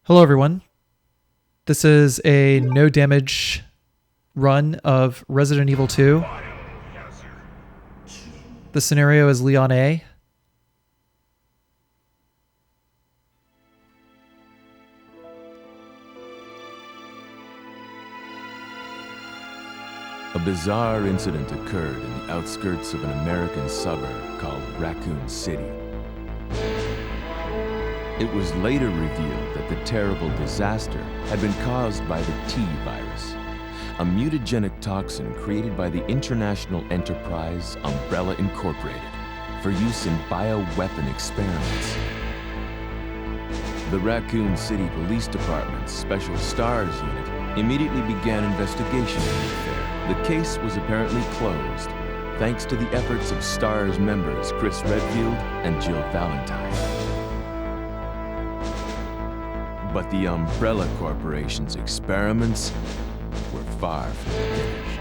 Hello everyone. This is a no damage run of Resident Evil 2. The scenario is Leon A. A bizarre incident occurred in the outskirts of an American suburb called Raccoon City. It was later revealed that the terrible disaster had been caused by the T virus, a mutagenic toxin created by the international enterprise Umbrella Incorporated for use in bioweapon experiments. The Raccoon City Police Department's Special Stars Unit immediately began investigation in the affair. The case was apparently closed, thanks to the efforts of STARS members Chris Redfield and Jill Valentine. But the Umbrella Corporation's experiments were far from finished.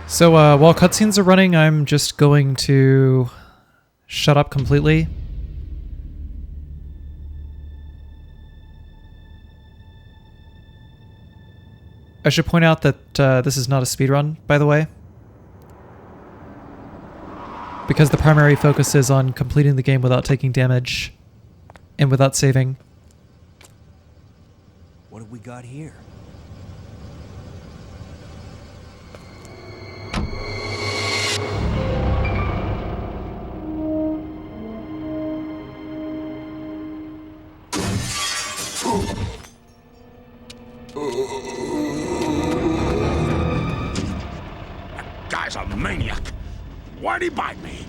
So while cutscenes are running, I'm just going to shut up completely. I should point out that this is not a speedrun, by the way, because the primary focus is on completing the game without taking damage and without saving. What have we got here? That guy's a maniac. Why'd he bite me?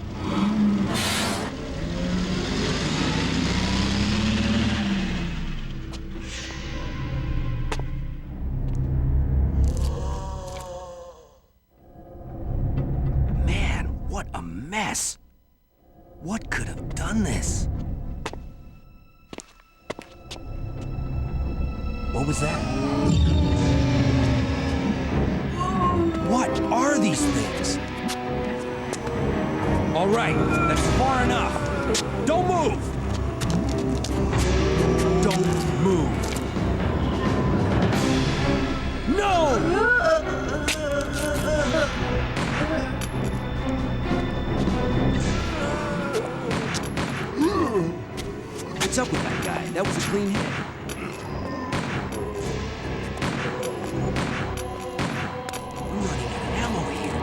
Man, what a mess! What could have done this? What was that? What are these things? All right, that's far enough. Don't move! Don't move. No! What's up with that guy? That was a clean hit. We're running out of ammo here.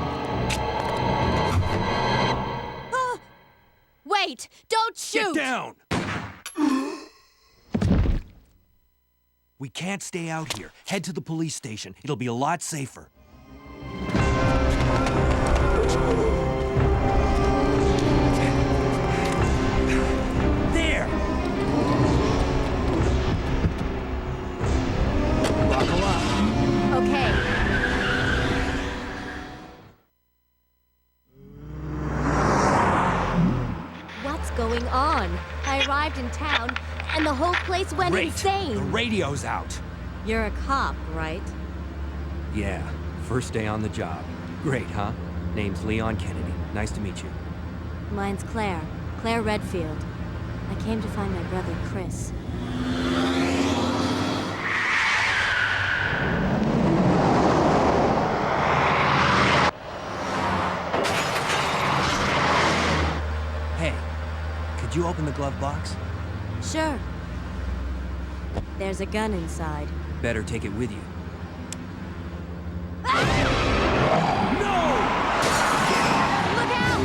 Wait! Don't shoot! Get down! We can't stay out here. Head to the police station. It'll be a lot safer. There! Buckle up. Okay. What's going on? I arrived in town, and the whole place went Great. insane. The radio's out. You're a cop, right? Yeah, first day on the job. Great, huh? Name's Leon Kennedy. Nice to meet you. Mine's Claire. Claire Redfield. I came to find my brother, Chris. Hey, could you open the glove box? Sure. There's a gun inside. Better take it with you. Look out!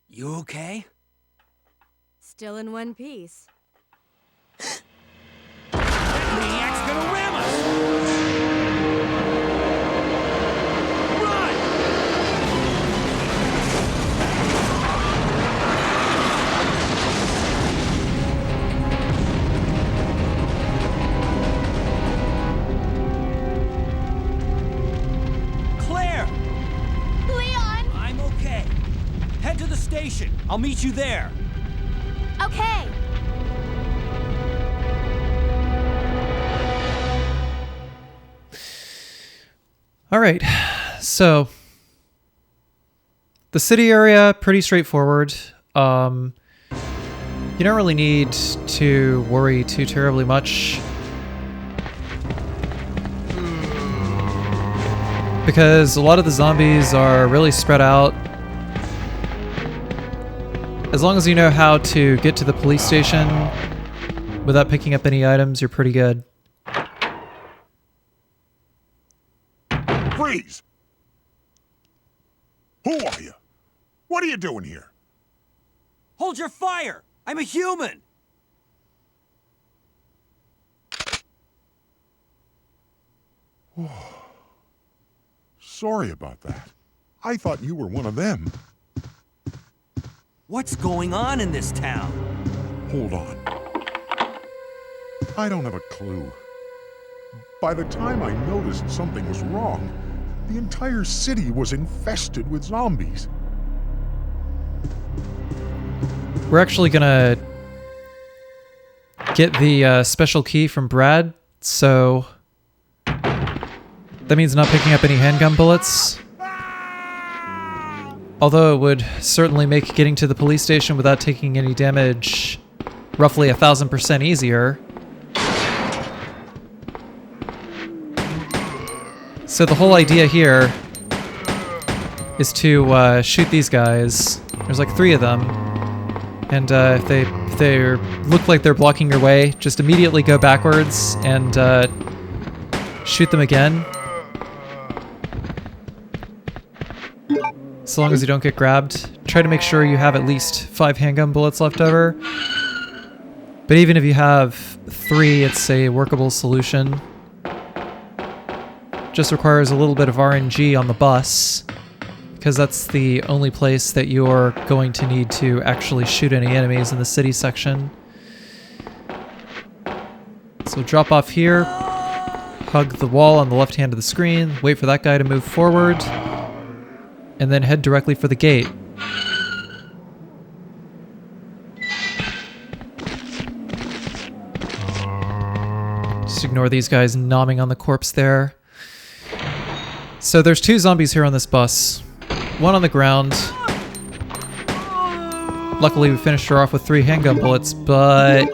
You okay? Still in one piece. That maniac's gonna ram us! Run! Claire! Leon! I'm okay. Head to the station. I'll meet you there. Okay. All right, so the city area, pretty straightforward. You don't really need to worry too terribly much, because a lot of the zombies are really spread out. As long as you know how to get to the police station without picking up any items, you're pretty good. Freeze! Who are you? What are you doing here? Hold your fire! I'm a human! Sorry about that. I thought you were one of them. What's going on in this town? Hold on. I don't have a clue. By the time I noticed something was wrong, the entire city was infested with zombies. We're actually gonna get the special key from Brad, so that means not picking up any handgun bullets. Although it would certainly make getting to the police station without taking any damage roughly 1,000% easier. So the whole idea here is to shoot these guys. There's like 3 of them. And if they look like they're blocking your way, just immediately go backwards and shoot them again. So long as you don't get grabbed. Try to make sure you have at least 5 handgun bullets left over. But even if you have 3, it's a workable solution. Just requires a little bit of RNG on the bus, because that's the only place that you're going to need to actually shoot any enemies in the city section. So drop off here, hug the wall on the left hand of the screen, wait for that guy to move forward, and then head directly for the gate. Just ignore these guys nomming on the corpse there. So there's 2 zombies here on this bus. One on the ground. Luckily we finished her off with 3 handgun bullets, but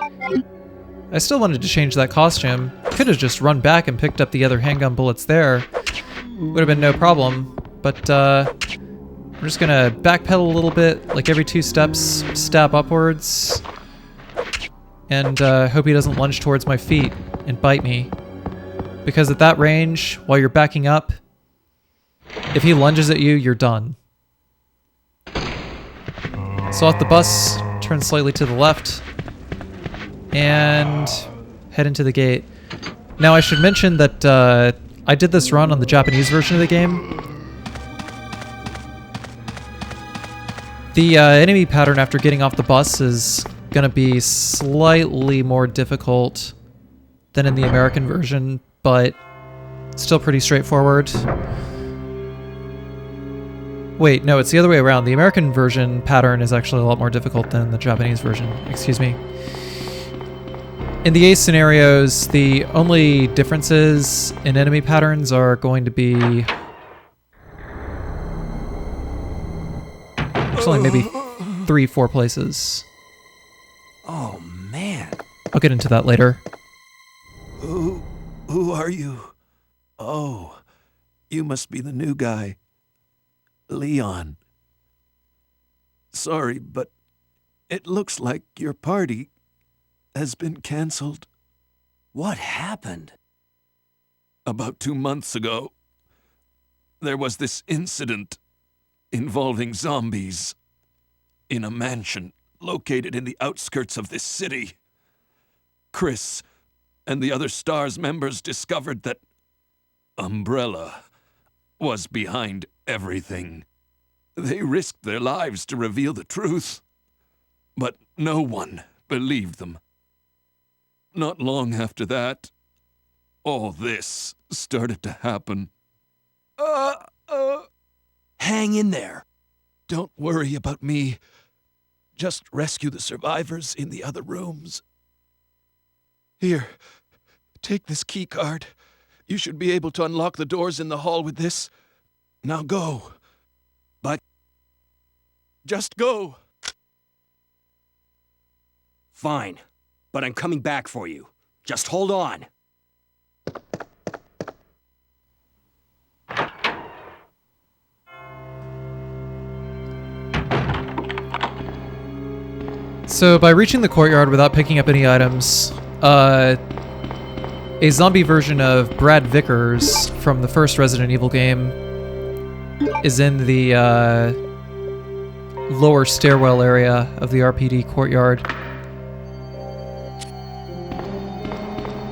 I still wanted to change that costume. Could have just run back and picked up the other handgun bullets there. Would have been no problem, but I'm just gonna backpedal a little bit, like every 2 steps, stab upwards, and hope he doesn't lunge towards my feet and bite me. Because at that range, while you're backing up, if he lunges at you, you're done. So off the bus, turn slightly to the left, and head into the gate. Now I should mention that I did this run on the Japanese version of the game. The enemy pattern after getting off the bus is going to be slightly more difficult than in the American version, but still pretty straightforward. Wait, no, it's the other way around. The American version pattern is actually a lot more difficult than the Japanese version. Excuse me. In the Ace scenarios, the only differences in enemy patterns are going to be... Actually, maybe 3-4 places. Oh, man. I'll get into that later. Who are you? Oh, you must be the new guy. Leon. Sorry, but it looks like your party has been canceled. What happened? About 2 months ago, there was this incident involving zombies in a mansion located in the outskirts of this city. Chris and the other STARS members discovered that Umbrella was behind everything. They risked their lives to reveal the truth, but no one believed them. Not long after that, all this started to happen. Hang in there. Don't worry about me. just rescue the survivors in the other rooms. Here, take this key card. You should be able to unlock the doors in the hall with this. Now go. But just go. Fine, but I'm coming back for you. Just hold on. So by reaching the courtyard without picking up any items, a zombie version of Brad Vickers from the first Resident Evil game is in the lower stairwell area of the RPD courtyard.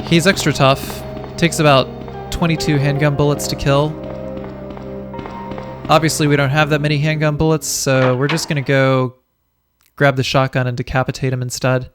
He's extra tough. Takes about 22 handgun bullets to kill. Obviously we don't have that many handgun bullets, so we're just gonna go grab the shotgun and decapitate him instead.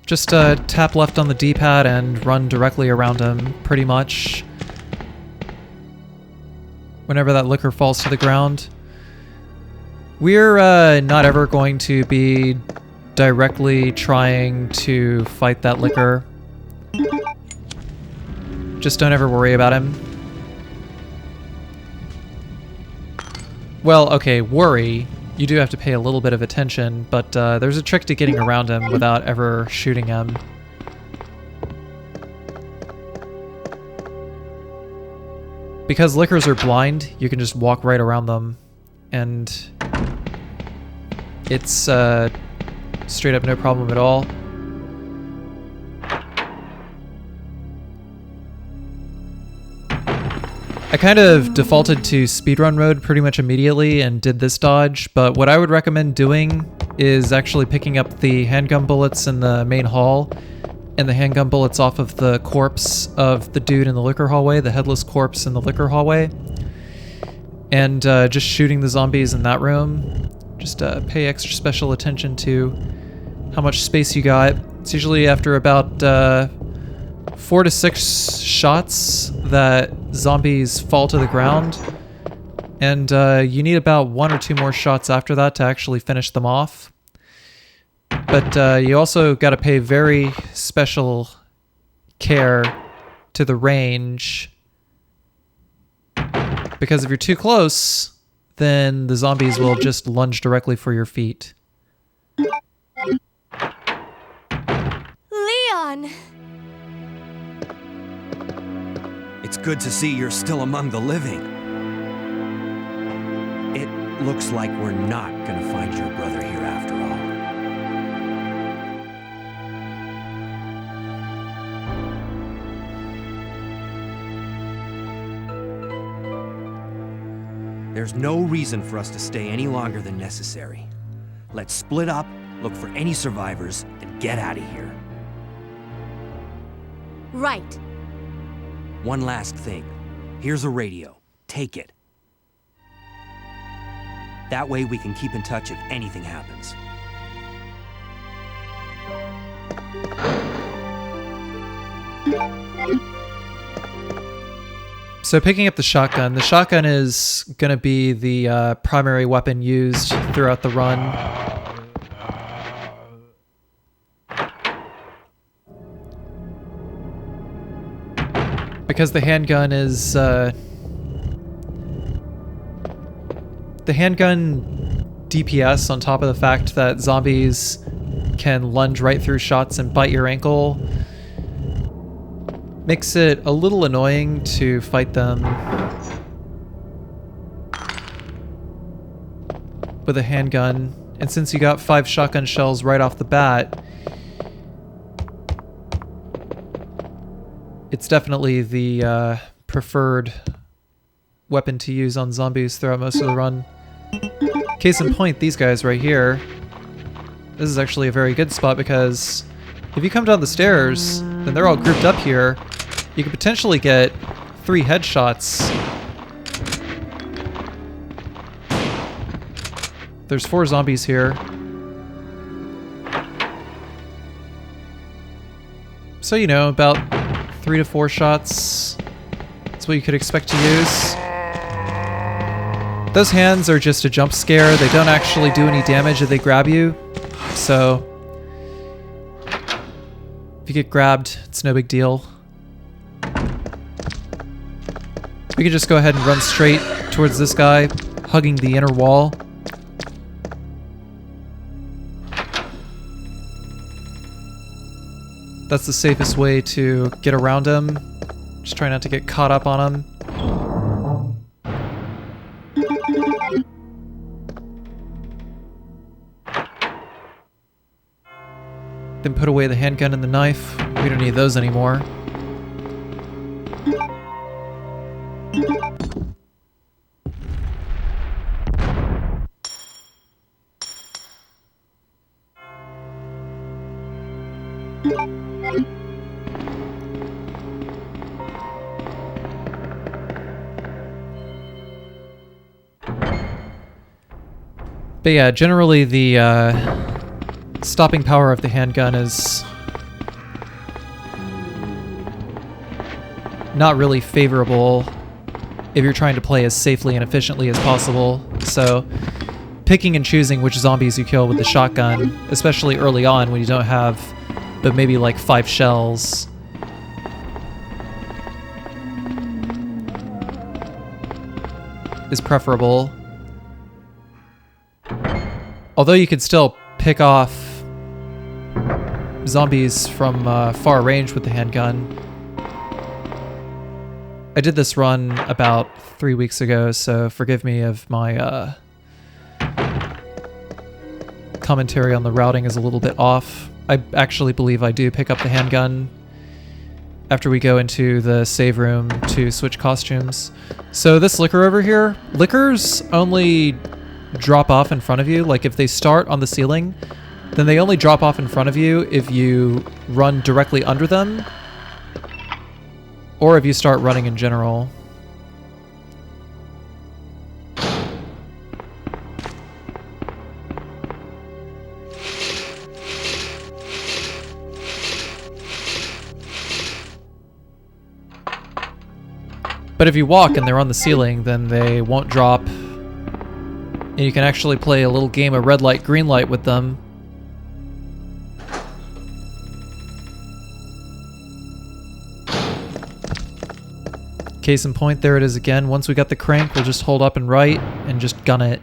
Just tap left on the D-pad and run directly around him, pretty much. Whenever that liquor falls to the ground. We're not ever going to be directly trying to fight that liquor. Just don't ever worry about him. Well, okay, worry. You do have to pay a little bit of attention, but there's a trick to getting around him without ever shooting him. Because lickers are blind, you can just walk right around them, and it's straight up no problem at all. I kind of defaulted to speedrun mode pretty much immediately and did this dodge, but what I would recommend doing is actually picking up the handgun bullets in the main hall and the handgun bullets off of the corpse of the dude in the liquor hallway, the headless corpse in the liquor hallway, and just shooting the zombies in that room. Just pay extra special attention to how much space you got. It's usually after about 4 to 6 shots that zombies fall to the ground, and you need about 1 or 2 more shots after that to actually finish them off. But you also got to pay very special care to the range, because if you're too close, then the zombies will just lunge directly for your feet. Leon! It's good to see you're still among the living. It looks like we're not gonna find your brother here after all. There's no reason for us to stay any longer than necessary. Let's split up, look for any survivors, and get out of here. Right. One last thing. Here's a radio. Take it. That way we can keep in touch if anything happens. So picking up the shotgun is going to be the primary weapon used throughout the run. Because the handgun is... the handgun DPS, on top of the fact that zombies can lunge right through shots and bite your ankle, makes it a little annoying to fight them with a handgun. And since you got 5 shotgun shells right off the bat, it's definitely the preferred weapon to use on zombies throughout most of the run. Case in point, these guys right here. This is actually a very good spot because if you come down the stairs, then they're all grouped up here. You could potentially get 3 headshots. There's 4 zombies here. So, you know, about 3 to 4 shots. That's what you could expect to use. Those hands are just a jump scare. They don't actually do any damage if they grab you. So, if you get grabbed, it's no big deal. We could just go ahead and run straight towards this guy, hugging the inner wall. That's the safest way to get around him. Just try not to get caught up on him. Then put away the handgun and the knife. We don't need those anymore. But yeah, generally the stopping power of the handgun is not really favorable if you're trying to play as safely and efficiently as possible. So picking and choosing which zombies you kill with the shotgun, especially early on when you don't have but maybe like 5 shells, is preferable. Although you could still pick off zombies from far range with the handgun. I did this run about 3 weeks ago, so forgive me if my commentary on the routing is a little bit off. I actually believe I do pick up the handgun after we go into the save room to switch costumes. So this liquor over here, liquors only drop off in front of you. Like if they start on the ceiling, then they only drop off in front of you if you run directly under them, or if you start running in general. But if you walk and they're on the ceiling, then they won't drop. And you can actually play a little game of red light, green light with them. Case in point, there it is again. Once we got the crank, we'll just hold up and right and just gun it.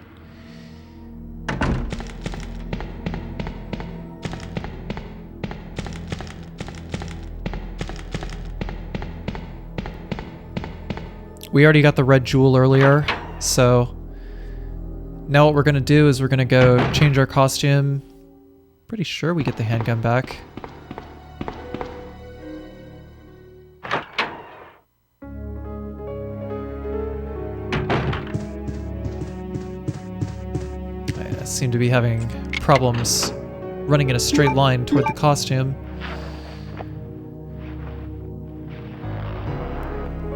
We already got the red jewel earlier, so now what we're gonna do is we're gonna go change our costume. Pretty sure we get the handgun back. I seem to be having problems running in a straight line toward the costume.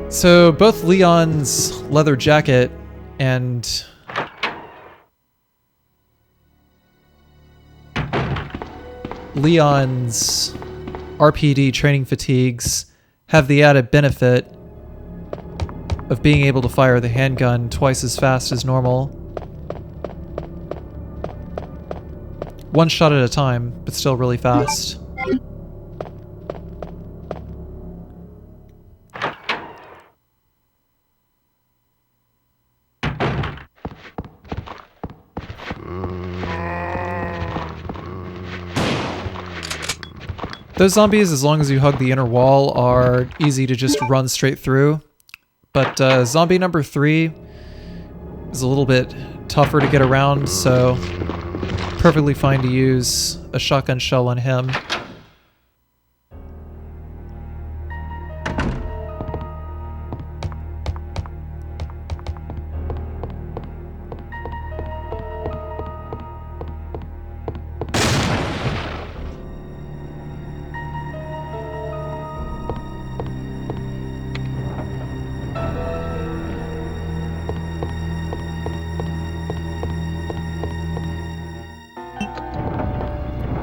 So both Leon's leather jacket and Leon's RPD training fatigues have the added benefit of being able to fire the handgun twice as fast as normal. One shot at a time, but still really fast. Those zombies, as long as you hug the inner wall, are easy to just run straight through. But zombie number 3 is a little bit tougher to get around, so perfectly fine to use a shotgun shell on him.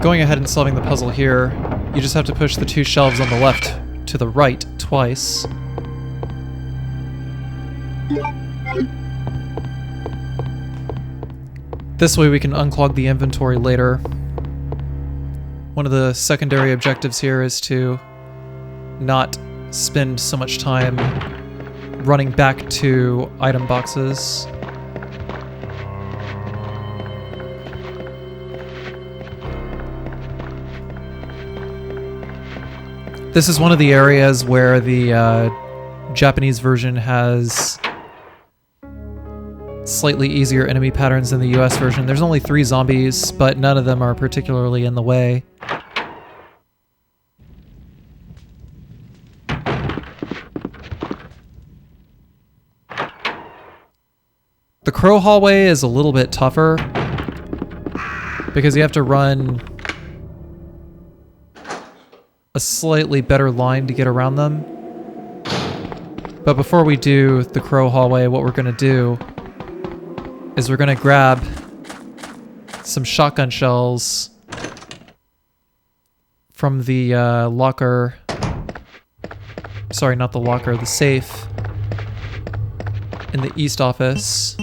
going ahead and solving the puzzle here, you just have to push the 2 shelves on the left to the right twice. This way we can unclog the inventory later. One of the secondary objectives here is to not spend so much time running back to item boxes. This is one of the areas where the Japanese version has slightly easier enemy patterns than the US version. There's only 3 zombies, but none of them are particularly in the way. The crow hallway is a little bit tougher because you have to run a slightly better line to get around them. But before we do the crow hallway, what we're going to do is we're going to grab some shotgun shells from the locker. Sorry, not the locker, the safe in the East office.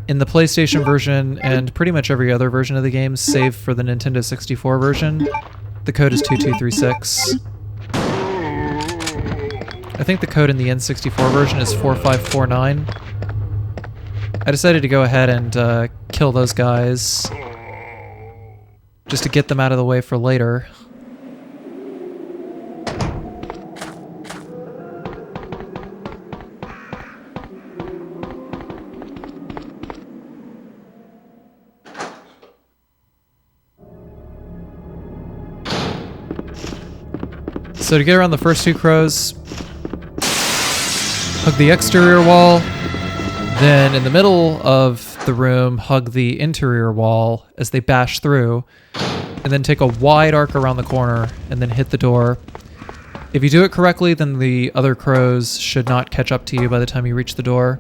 In the PlayStation version and pretty much every other version of the game, save for the Nintendo 64 version, the code is 2236. I think the code in the N64 version is 4549. I decided to go ahead and kill those guys just to get them out of the way for later. So to get around the first 2 crows, hug the exterior wall, then in the middle of the room, hug the interior wall as they bash through, and then take a wide arc around the corner and then hit the door. If you do it correctly, then the other crows should not catch up to you by the time you reach the door.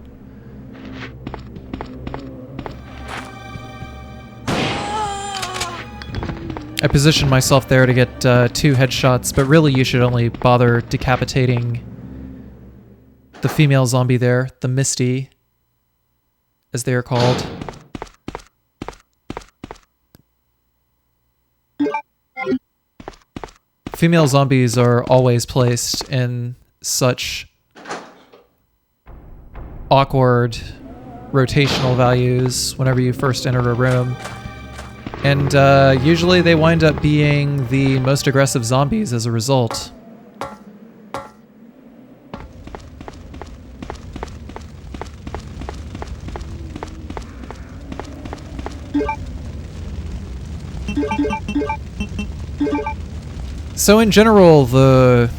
I positioned myself there to get 2 headshots, but really you should only bother decapitating the female zombie there, the Misty, as they are called. Female zombies are always placed in such awkward rotational values whenever you first enter a room. And usually they wind up being the most aggressive zombies as a result. So in general, the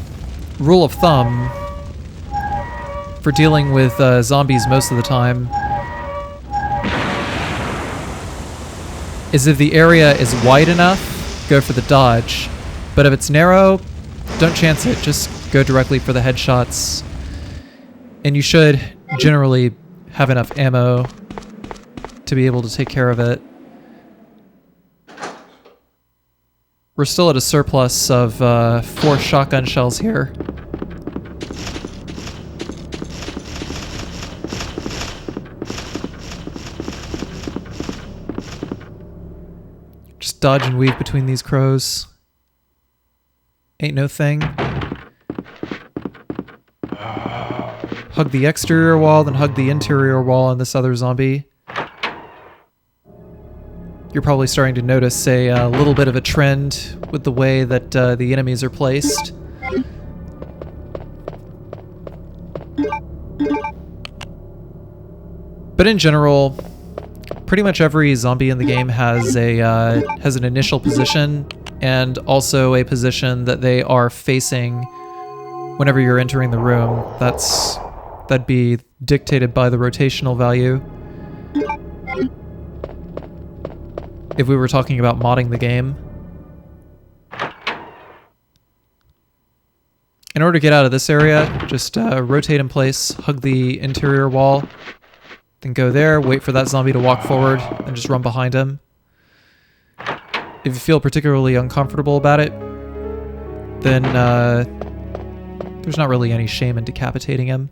rule of thumb for dealing with zombies most of the time is if the area is wide enough, go for the dodge. But if it's narrow, don't chance it. Just go directly for the headshots. And you should generally have enough ammo to be able to take care of it. We're still at a surplus of 4 shotgun shells here. Just dodge and weave between these crows. Ain't no thing. Hug the exterior wall, then hug the interior wall on this other zombie. You're probably starting to notice a little bit of a trend with the way that the enemies are placed. But in general, pretty much every zombie in the game has an initial position and also a position that they are facing whenever you're entering the room. That'd be dictated by the rotational value. If we were talking about modding the game. In order to get out of this area, just rotate in place, hug the interior wall, then go there, wait for that zombie to walk forward, and just run behind him. if you feel particularly uncomfortable about it, then there's not really any shame in decapitating him.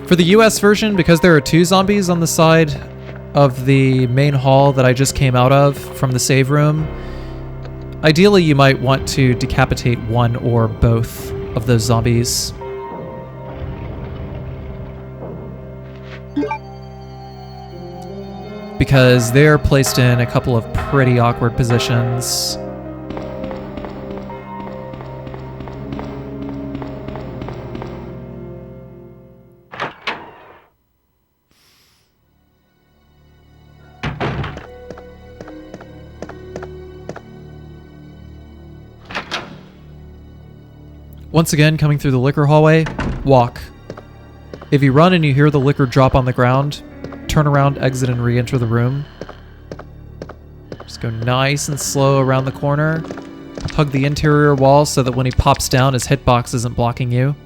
For the US version, because there are 2 zombies on the side of the main hall that I just came out of from the save room, ideally you might want to decapitate one or both of those zombies. Because they're placed in a couple of pretty awkward positions. Once again, coming through the liquor hallway, walk. If you run and you hear the liquor drop on the ground, turn around, exit, and re-enter the room. Just go nice and slow around the corner. Hug the interior wall so that when he pops down, his hitbox isn't blocking you.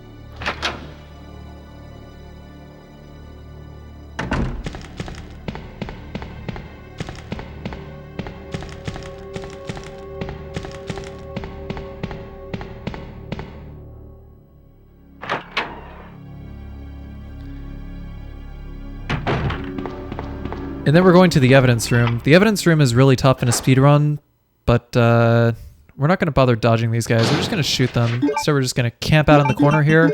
And then we're going to the evidence room. The evidence room is really tough in a speedrun, but we're not going to bother dodging these guys. We're just going to shoot them. So we're just going to camp out in the corner here,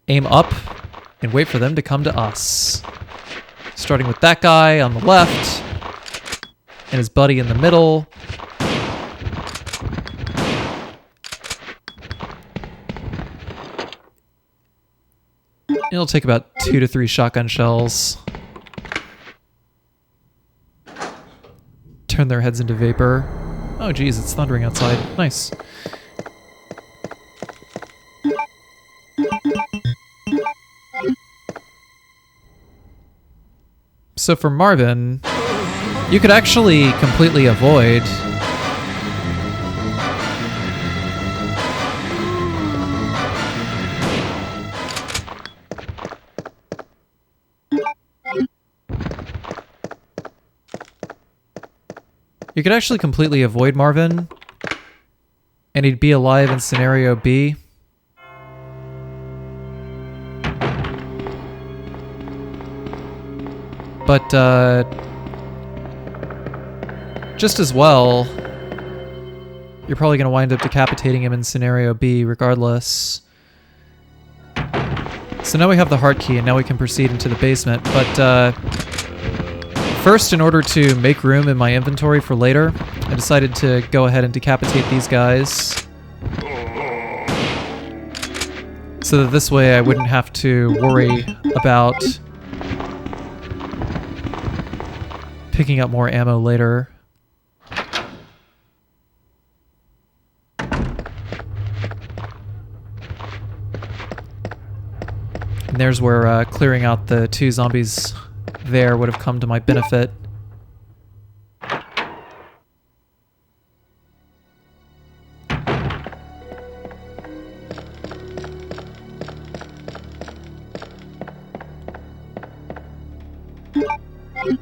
aim up, and wait for them to come to us. Starting with that guy on the left, and his buddy in the middle. It'll take about 2 to 3 shotgun shells. Turn their heads into vapor. Oh geez, it's thundering outside. Nice. So for Marvin, you could actually completely avoid Marvin, and he'd be alive in scenario B. But, just as well, you're probably going to wind up decapitating him in scenario B regardless. So now we have the heart key, and now we can proceed into the basement, but, first, in order to make room in my inventory for later, I decided to go ahead and decapitate these guys. So that this way I wouldn't have to worry about picking up more ammo later. And there's where clearing out the 2 zombies there would have come to my benefit.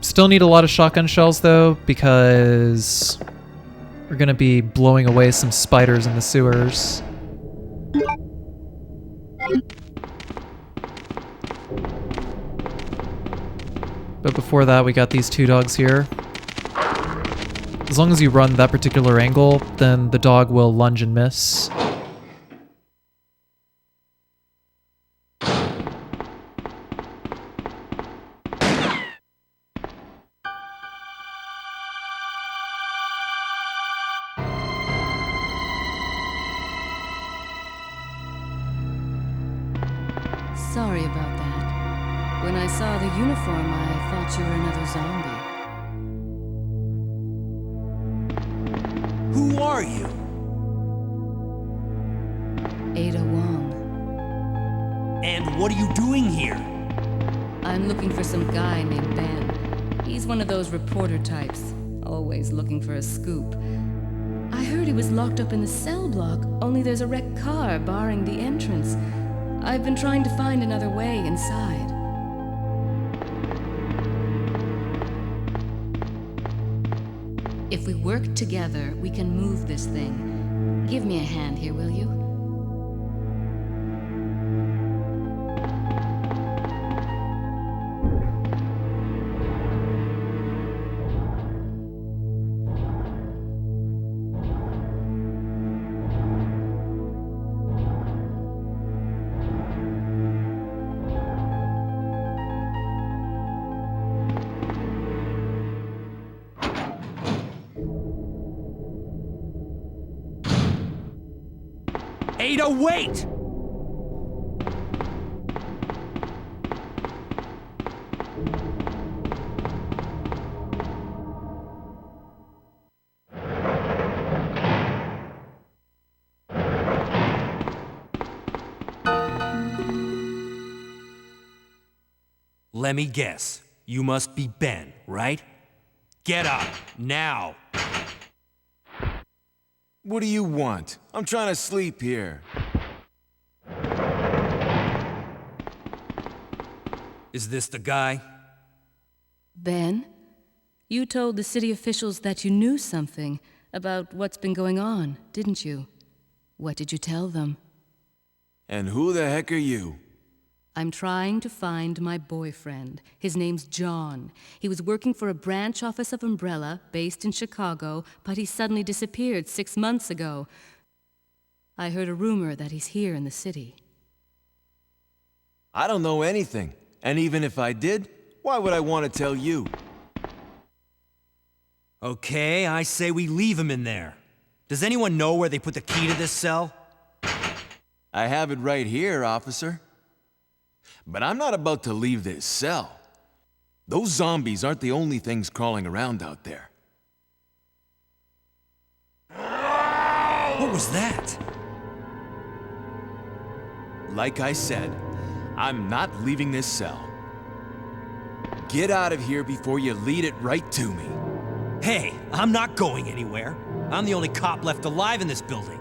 Still need a lot of shotgun shells though, because we're gonna be blowing away some spiders in the sewers. But before that, we got these 2 dogs here. As long as you run that particular angle, then the dog will lunge and miss. Sorry about that. When I saw the uniform, I thought you were another zombie. Who are you? Ada Wong. And what are you doing here? I'm looking for some guy named Ben. He's one of those reporter types, always looking for a scoop. I heard he was locked up in the cell block, only there's a wrecked car barring the entrance. I've been trying to find another way inside. If we work together, we can move this thing. Give me a hand here, will you? Ada, wait! Let me guess. You must be Ben, right? Get up, now! What do you want? I'm trying to sleep here. Is this the guy? Ben, you told the city officials that you knew something about what's been going on, didn't you? What did you tell them? And who the heck are you? I'm trying to find my boyfriend. His name's John. He was working for a branch office of Umbrella, based in Chicago, but he suddenly disappeared 6 months ago. I heard a rumor that he's here in the city. I don't know anything. And even if I did, why would I want to tell you? Okay, I say we leave him in there. Does anyone know where they put the key to this cell? I have it right here, officer. But I'm not about to leave this cell. Those zombies aren't the only things crawling around out there. What was that? Like I said, I'm not leaving this cell. Get out of here before you lead it right to me. Hey, I'm not going anywhere. I'm the only cop left alive in this building.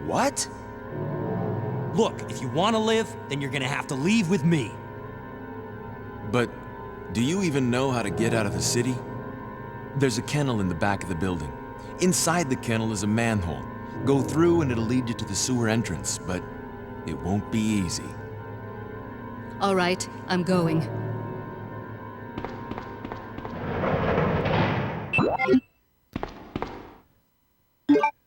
What? Look, if you want to live, then you're gonna have to leave with me. But do you even know how to get out of the city? There's a kennel in the back of the building. Inside the kennel is a manhole. Go through and it'll lead you to the sewer entrance, but it won't be easy. All right, I'm going.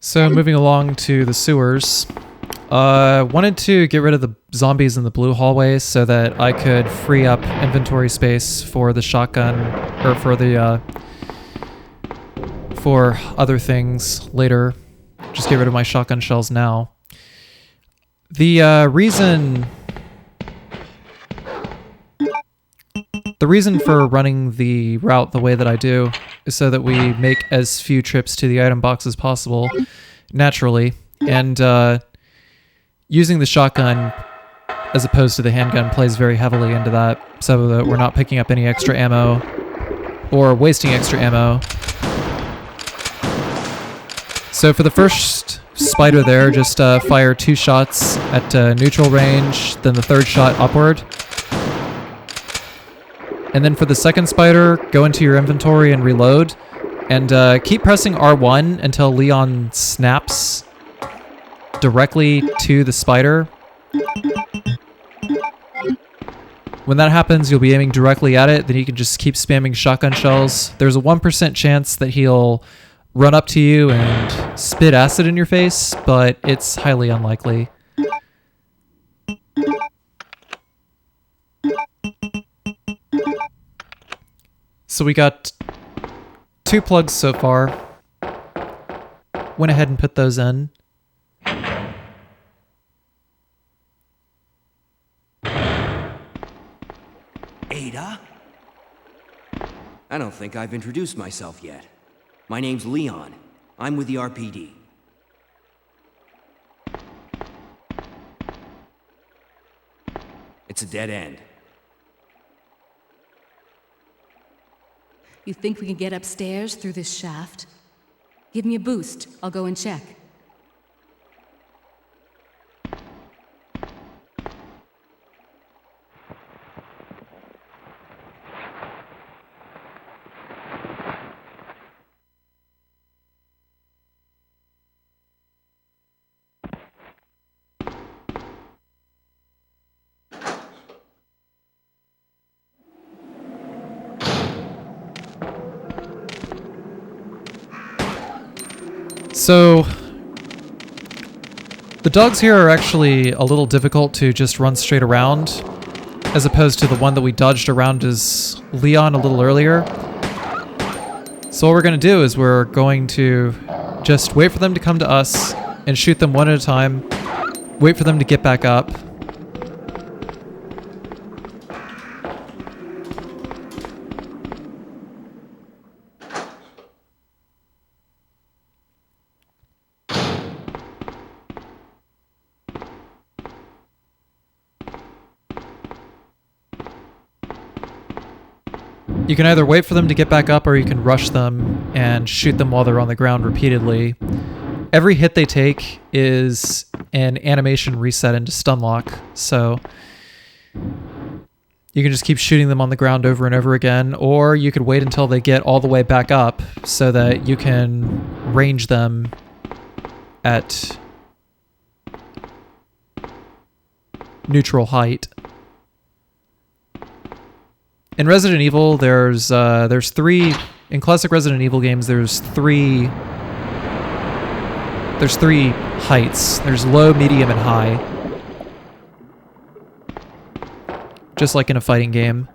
So moving along to the sewers. Wanted to get rid of the zombies in the blue hallway so that I could free up inventory space for the shotgun, or for other things later. Just get rid of my shotgun shells now. The reason for running the route the way that I do is so that we make as few trips to the item box as possible naturally, and using the shotgun as opposed to the handgun plays very heavily into that, so that we're not picking up any extra ammo or wasting extra ammo. So for the first spider there, just fire 2 shots at neutral range, then the third shot upward. And then for the second spider, go into your inventory and reload, and keep pressing R1 until Leon snaps directly to the spider. When that happens, you'll be aiming directly at it, then you can just keep spamming shotgun shells. There's a 1% chance that he'll run up to you and spit acid in your face, but it's highly unlikely. So we got 2 plugs so far. Went ahead and put those in. Ada? I don't think I've introduced myself yet. My name's Leon. I'm with the RPD. It's a dead end. You think we can get upstairs through this shaft? Give me a boost. I'll go and check. So, the dogs here are actually a little difficult to just run straight around, as opposed to the one that we dodged around as Leon a little earlier. So what we're going to do is we're going to just wait for them to come to us and shoot them one at a time, wait for them to get back up. You can either wait for them to get back up or you can rush them and shoot them while they're on the ground repeatedly. Every hit they take is an animation reset into stun lock, so you can just keep shooting them on the ground over and over again, or you could wait until they get all the way back up so that you can range them at neutral height. In Resident Evil, there's three. In classic Resident Evil games, there's three heights. There's low, medium, and high. Just like in a fighting game.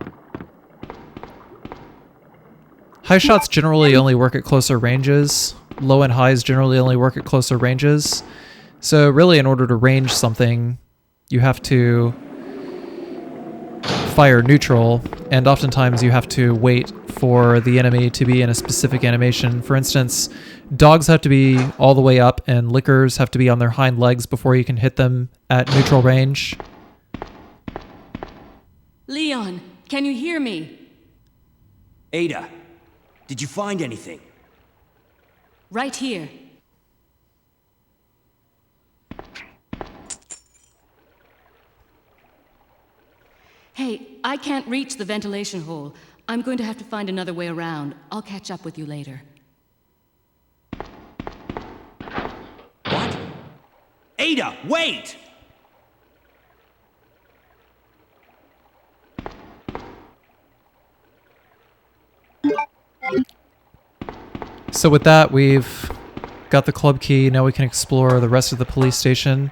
High shots generally only work at closer ranges. Low and highs generally only work at closer ranges. So really, in order to range something, you have to fire neutral, and oftentimes you have to wait for the enemy to be in a specific animation. For instance, dogs have to be all the way up and lickers have to be on their hind legs before you can hit them at neutral range. Leon, can you hear me? Ada, did you find anything? Right here. Hey, I can't reach the ventilation hole. I'm going to have to find another way around. I'll catch up with you later. What? Ada, wait! So with that, we've got the club key. Now we can explore the rest of the police station.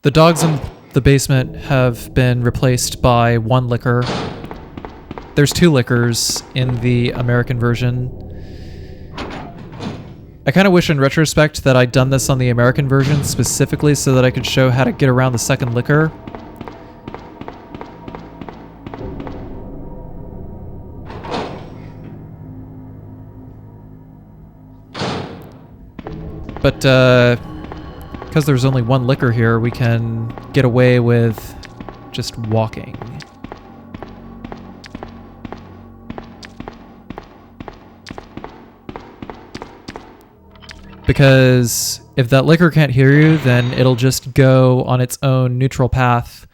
The dogs in the basement have been replaced by one licker. There's two lickers in the American version. I kind of wish in retrospect that I'd done this on the American version specifically so that I could show how to get around the second licker. But, because there's only one licker here, we can get away with just walking. Because if that licker can't hear you, then it'll just go on its own neutral path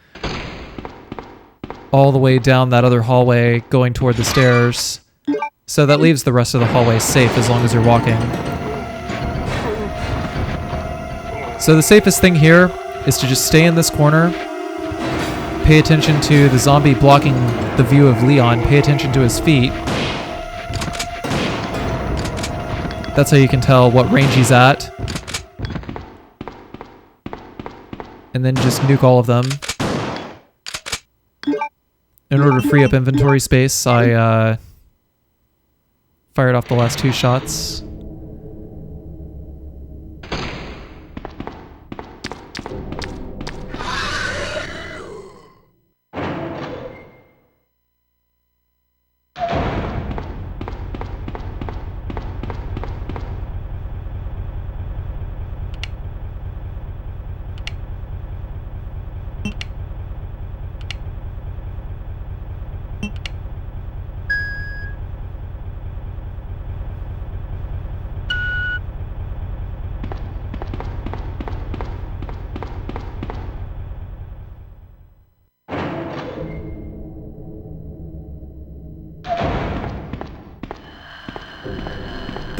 all the way down that other hallway going toward the stairs. So that leaves the rest of the hallway safe as long as you're walking. So the safest thing here is to just stay in this corner, pay attention to the zombie blocking the view of Leon, pay attention to his feet. That's how you can tell what range he's at. And then just nuke all of them. In order to free up inventory space, I fired off the last two shots.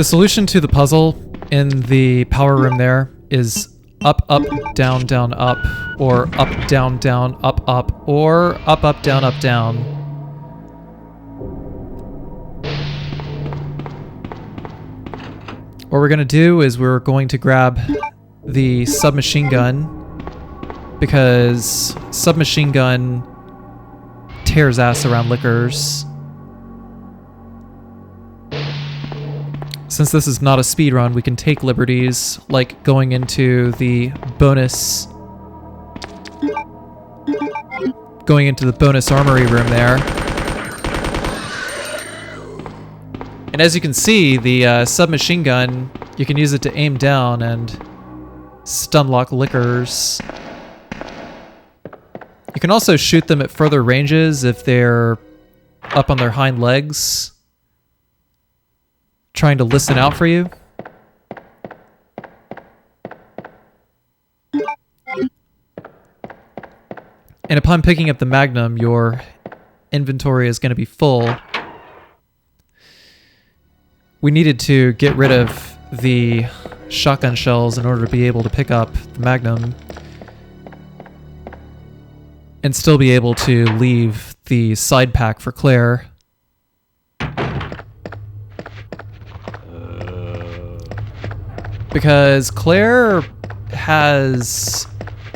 The solution to the puzzle in the power room there is up, up, down, down, up, or up, down, down, up, up, or up, up, down, up, down. What we're gonna do is we're going to grab the submachine gun, because submachine gun tears ass around liquors. Since this is not a speed run, we can take liberties, like going into the bonus armory room there. And as you can see, the submachine gun, you can use it to aim down and stun lock liquors. You can also shoot them at further ranges if they're up on their hind legs, trying to listen out for you. And upon picking up the Magnum, your inventory is going to be full. We needed to get rid of the shotgun shells in order to be able to pick up the Magnum and still be able to leave the side pack for Claire. Because Claire has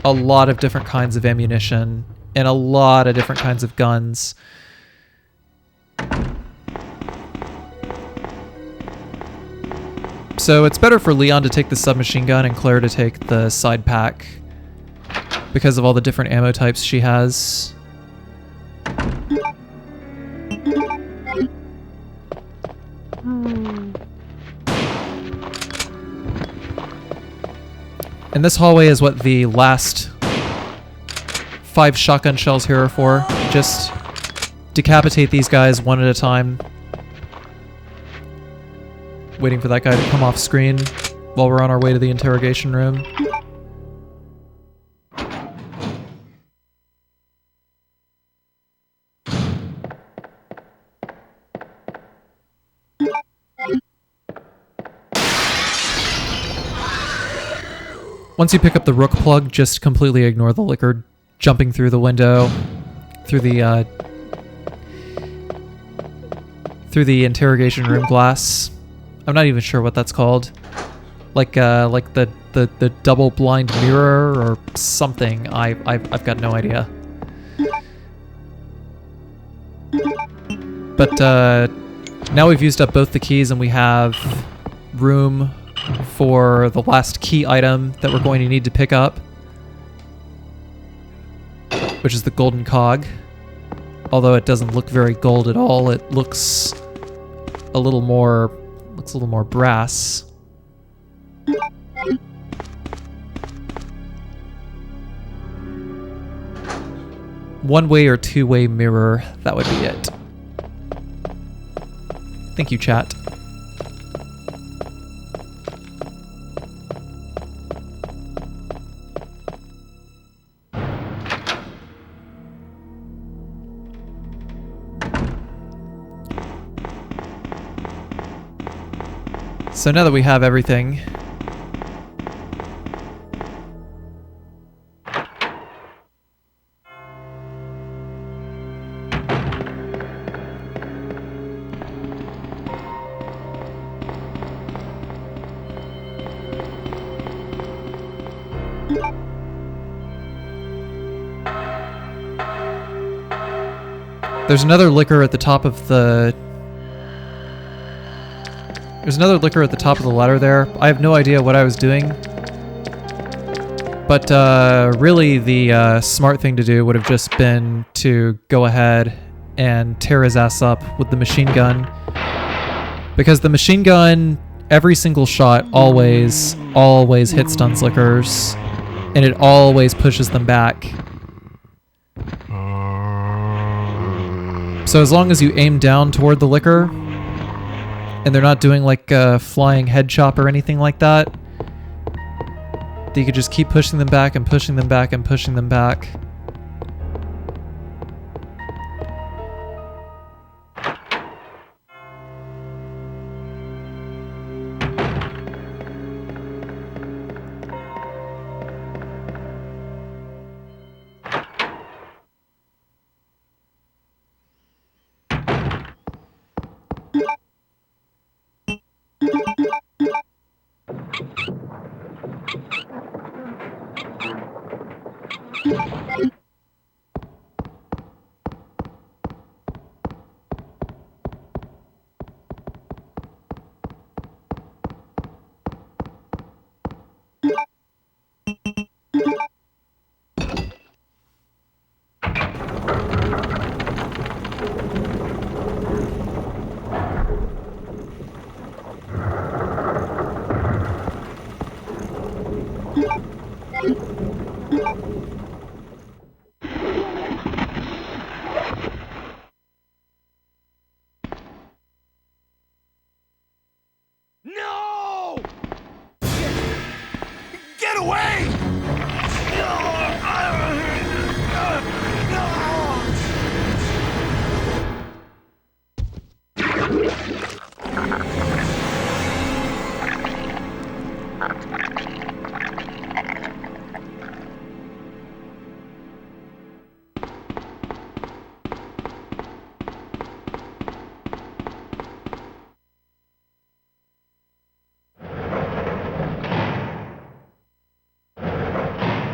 a lot of different kinds of ammunition and a lot of different kinds of guns. So it's better for Leon to take the submachine gun and Claire to take the side pack because of all the different ammo types she has. And this hallway is what the last 5 shotgun shells here are for. Just decapitate these guys one at a time. Waiting for that guy to come off screen while we're on our way to the interrogation room. Once you pick up the rook plug, just completely ignore the liquor jumping through the window, through the interrogation room glass. I'm not even sure what that's called. Like the double blind mirror or something. I've got no idea. But now we've used up both the keys and we have room for the last key item that we're going to need to pick up, which is the golden cog. Although it doesn't look very gold at all, it looks a little more brass. One-way or two-way mirror, that would be it. Thank you, chat. So now that we have everything, there's another liquor at the top of the ladder there. I have no idea what I was doing. But really the smart thing to do would have just been to go ahead and tear his ass up with the machine gun. Because the machine gun, every single shot always hit stun slickers. And it always pushes them back. So as long as you aim down toward the liquor, and they're not doing like a flying head chop or anything like that, you could just keep pushing them back and pushing them back and pushing them back.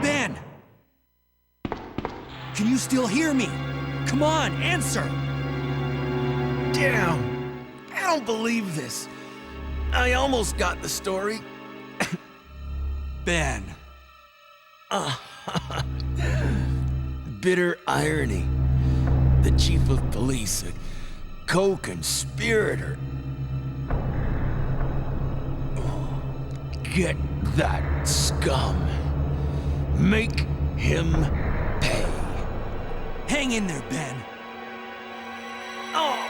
Ben! Can you still hear me? Come on, answer! Damn! I don't believe this. I almost got the story. Ben. Bitter irony. The chief of police, a co-conspirator. Get that scum. Make him pay. Hang in there, Ben. Oh!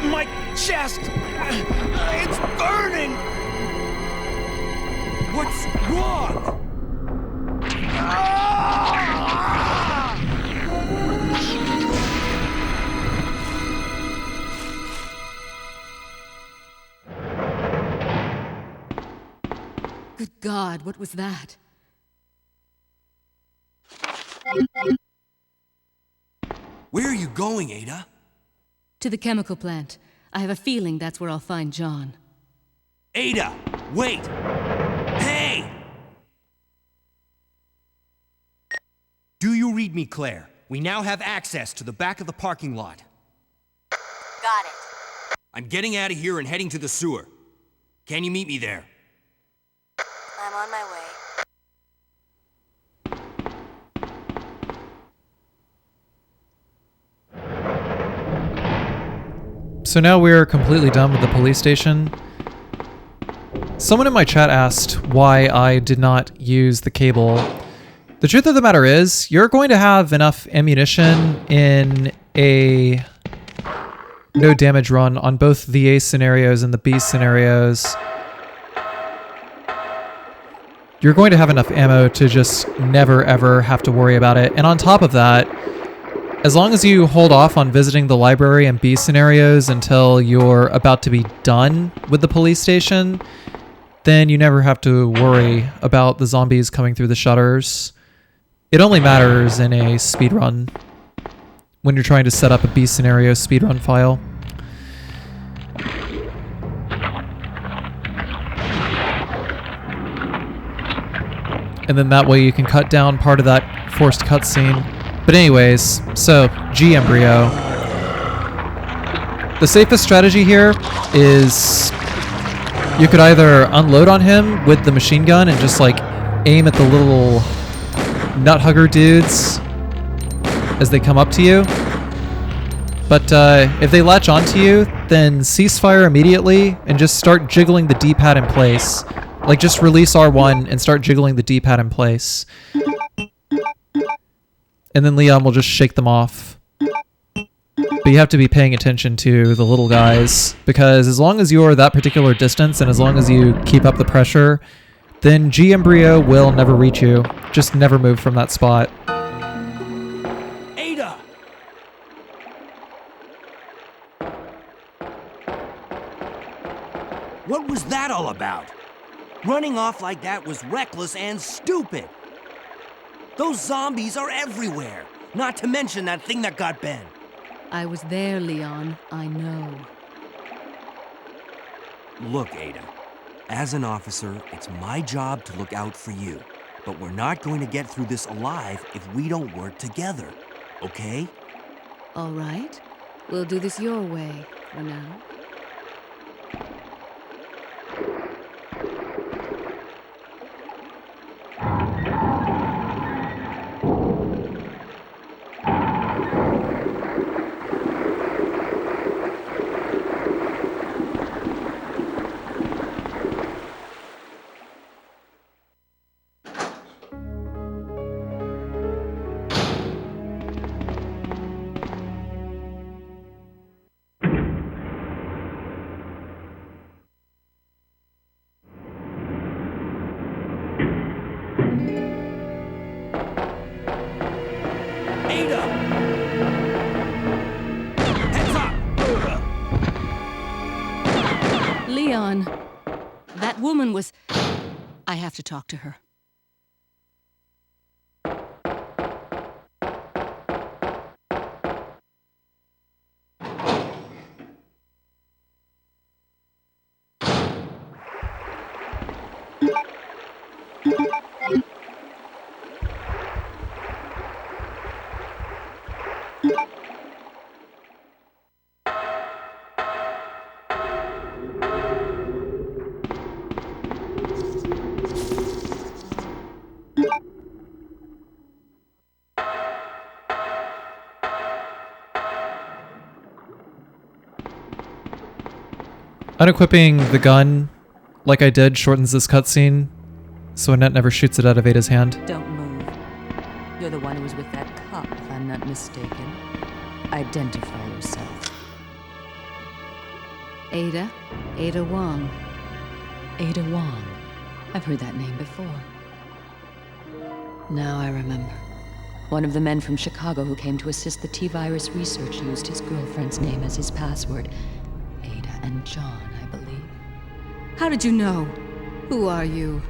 My chest! It's burning! What's wrong? Good God, what was that? Where are you going, Ada? To the chemical plant. I have a feeling that's where I'll find John. Ada, wait! Hey! Do you read me, Claire? We now have access to the back of the parking lot. Got it. I'm getting out of here and heading to the sewer. Can you meet me there? I'm on my way. So now we're completely done with the police station. Someone in my chat asked why I did not use the cable. The truth of the matter is, you're going to have enough ammunition in a no damage run on both the A scenarios and the B scenarios. You're going to have enough ammo to just never ever have to worry about it. And on top of that, as long as you hold off on visiting the library and B scenarios until you're about to be done with the police station, then you never have to worry about the zombies coming through the shutters. It only matters in a speedrun when you're trying to set up a B scenario speedrun file. And then that way you can cut down part of that forced cutscene. But anyways, so G-Embryo. The safest strategy here is you could either unload on him with the machine gun and just like aim at the little nut hugger dudes as they come up to you. But if they latch onto you, then cease fire immediately and just start jiggling the D-pad in place. Like just release R1 and start jiggling the D-pad in place. And then Leon will just shake them off. But you have to be paying attention to the little guys, because as long as you're that particular distance and as long as you keep up the pressure, then G-Embryo will never reach you. Just never move from that spot. Ada! What was that all about? Running off like that was reckless and stupid. Those zombies are everywhere, not to mention that thing that got Ben. I was there, Leon. I know. Look, Ada, as an officer, it's my job to look out for you. But we're not going to get through this alive if we don't work together, okay? All right. We'll do this your way for now. Leon! That woman was... I have to talk to her. Unequipping the gun, like I did, shortens this cutscene, so Annette never shoots it out of Ada's hand. Don't move. You're the one who was with that cop, if I'm not mistaken. Identify yourself. Ada Wong. Ada Wong. I've heard that name before. Now I remember. One of the men from Chicago who came to assist the T-virus research used his girlfriend's name as his password. Ada and John, I believe. How did you know? Who are you?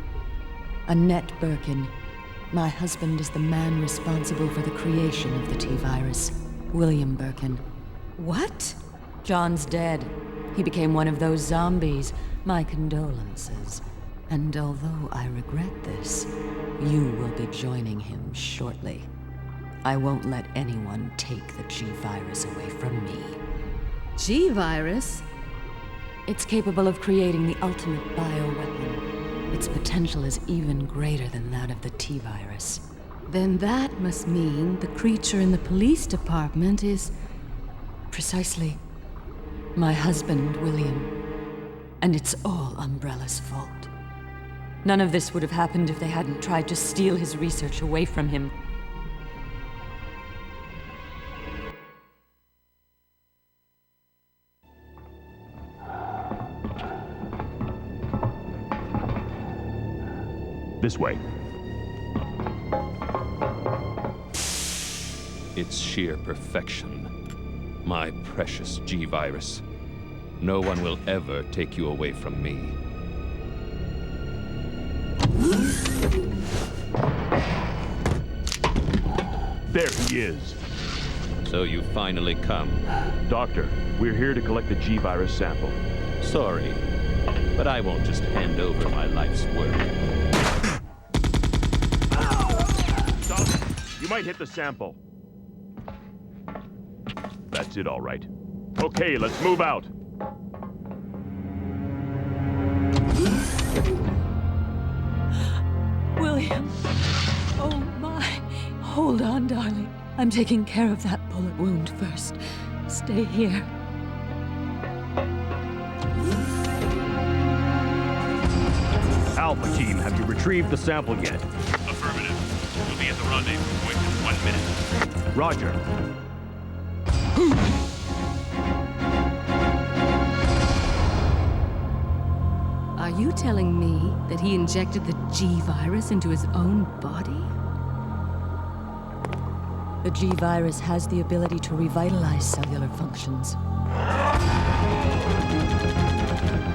Annette Birkin. My husband is the man responsible for the creation of the T-virus. William Birkin. What? John's dead. He became one of those zombies. My condolences. And although I regret this, you will be joining him shortly. I won't let anyone take the G-virus away from me. G-virus? It's capable of creating the ultimate bioweapon. Its potential is even greater than that of the T-virus. Then that must mean the creature in the police department is... Precisely. My husband, William. And it's all Umbrella's fault. None of this would have happened if they hadn't tried to steal his research away from him. This way. It's sheer perfection. My precious G-virus. No one will ever take you away from me. There he is. So you finally come. Doctor, we're here to collect the G-virus sample. Sorry, but I won't just hand over my life's work. Stop! You might hit the sample. That's it, all right. Okay, let's move out. William. Oh my. Hold on, darling. I'm taking care of that bullet wound first. Stay here. Alpha team, have you retrieved the sample yet? Affirmative. We'll be at the rendezvous point in 1 minute. Roger. Are you telling me that he injected the G-virus into his own body? The G-virus has the ability to revitalize cellular functions.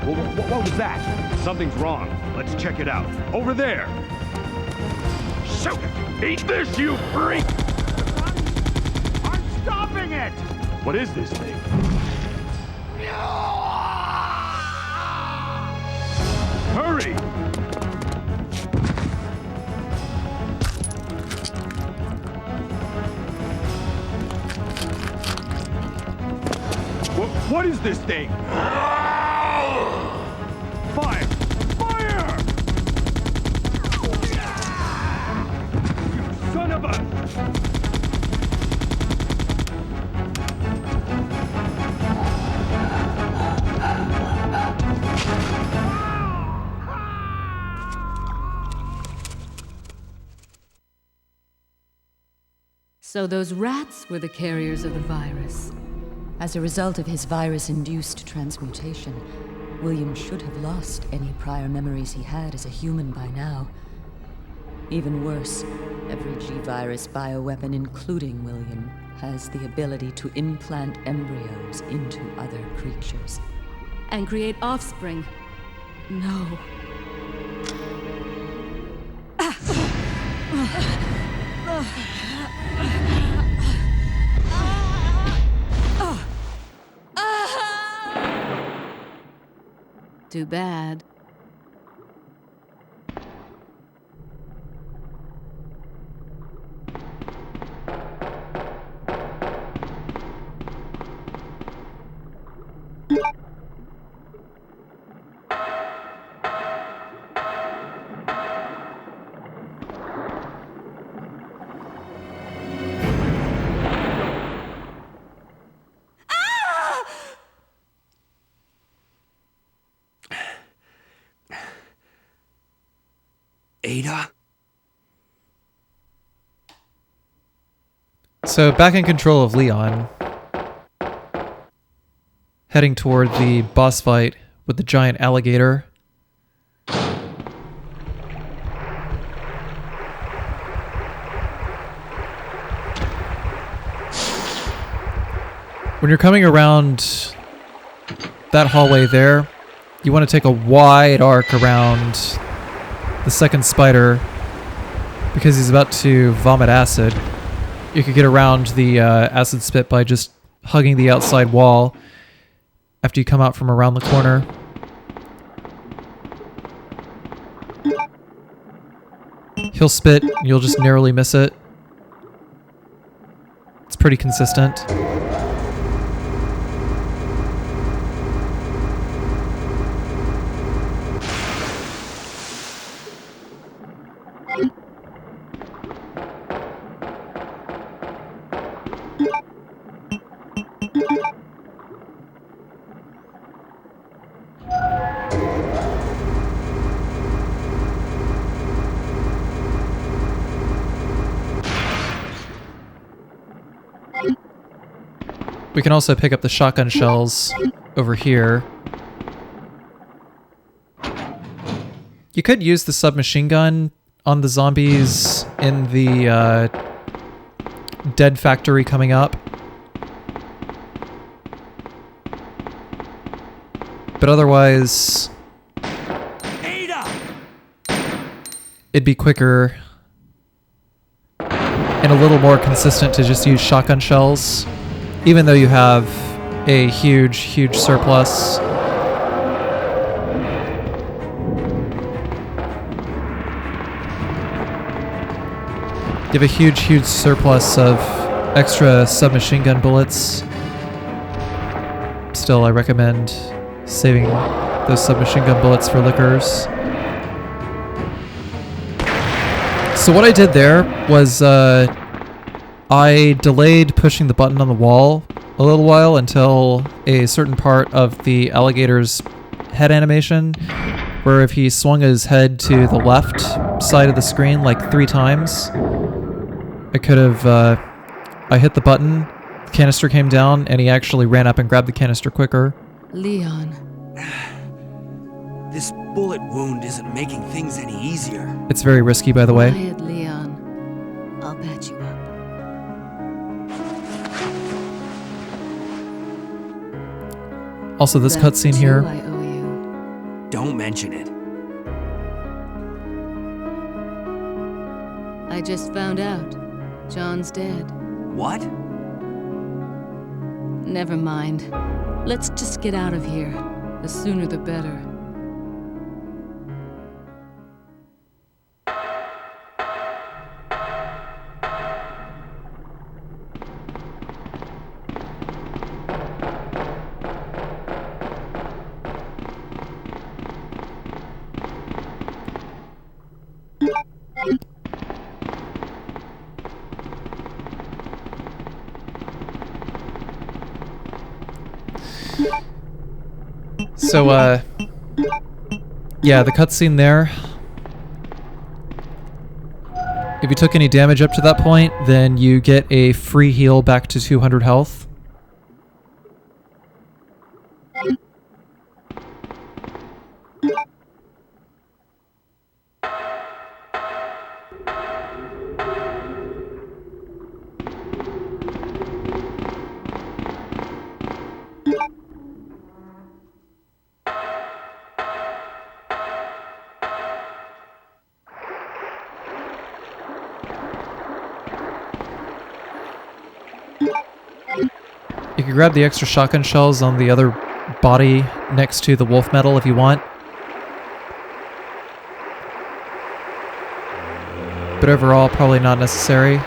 What was that? Something's wrong. Let's check it out. Over there! Shoot it! Eat this, you freak! I'm stopping it! What is this thing? Hurry! What is this thing? Fire! Fire! You son of a... So those rats were the carriers of the virus. As a result of his virus-induced transmutation, William should have lost any prior memories he had as a human by now. Even worse, every G-virus bioweapon, including William, has the ability to implant embryos into other creatures. and create offspring. No. Too bad. Ada? So back in control of Leon. Heading toward the boss fight with the giant alligator. When you're coming around that hallway there, you want to take a wide arc around the second spider because he's about to vomit acid. You could get around the acid spit by just hugging the outside wall after you come out from around the corner. He'll spit, you'll just narrowly miss it. It's pretty consistent. We can also pick up the shotgun shells over here. You could use the submachine gun on the zombies in the dead factory coming up. But otherwise, Ada! It'd be quicker and a little more consistent to just use shotgun shells. Even though you have a huge, huge surplus. You have a huge, huge surplus of extra submachine gun bullets. Still, I recommend saving those submachine gun bullets for liquors. So what I did there was I delayed pushing the button on the wall a little while until a certain part of the alligator's head animation, where if he swung his head to the left side of the screen like 3 times, I could have, I hit the button, the canister came down, and he actually ran up and grabbed the canister quicker. Leon. This bullet wound isn't making things any easier. It's very risky, by the way. Quiet, Leon. I'll patch you up. Also, this That cutscene too here. I owe you. Don't mention it. I just found out. John's dead. What? Never mind. Let's just get out of here. The sooner the better. So, yeah, the cutscene there. If you took any damage up to that point, then you get a free heal back to 200 health. can grab the extra shotgun shells on the other body next to the wolf metal if you want. But overall, probably not necessary.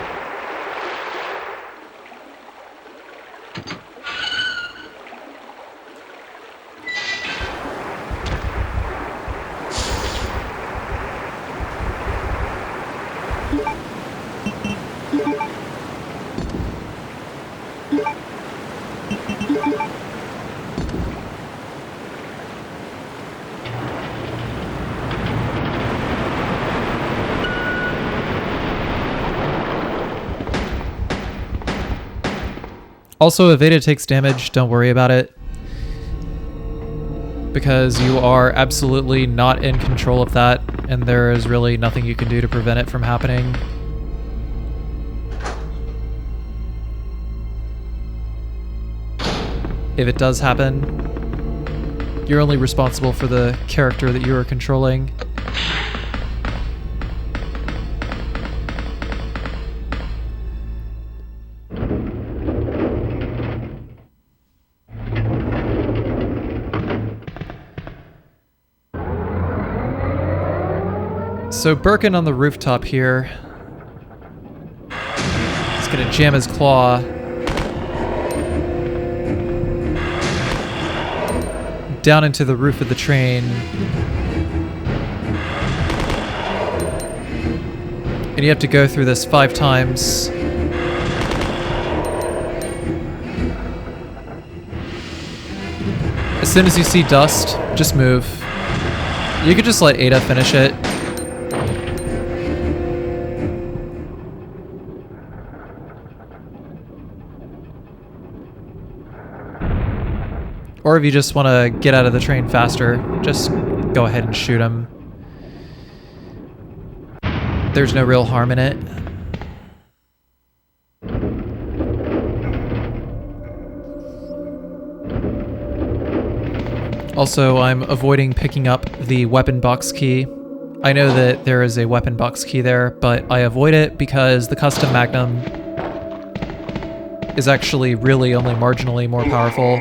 Also, if Ada takes damage, don't worry about it, because you are absolutely not in control of that, and there is really nothing you can do to prevent it from happening. If it does happen, you're only responsible for the character that you are controlling. So Birkin on the rooftop here is gonna jam his claw down into the roof of the train, and you have to go through this 5 times. As soon as you see dust, just move. You could just let Ada finish it. Or if you just want to get out of the train faster, just go ahead and shoot him. There's no real harm in it. Also, I'm avoiding picking up the weapon box key. I know that there is a weapon box key there, but I avoid it because the custom Magnum is actually really only marginally more powerful.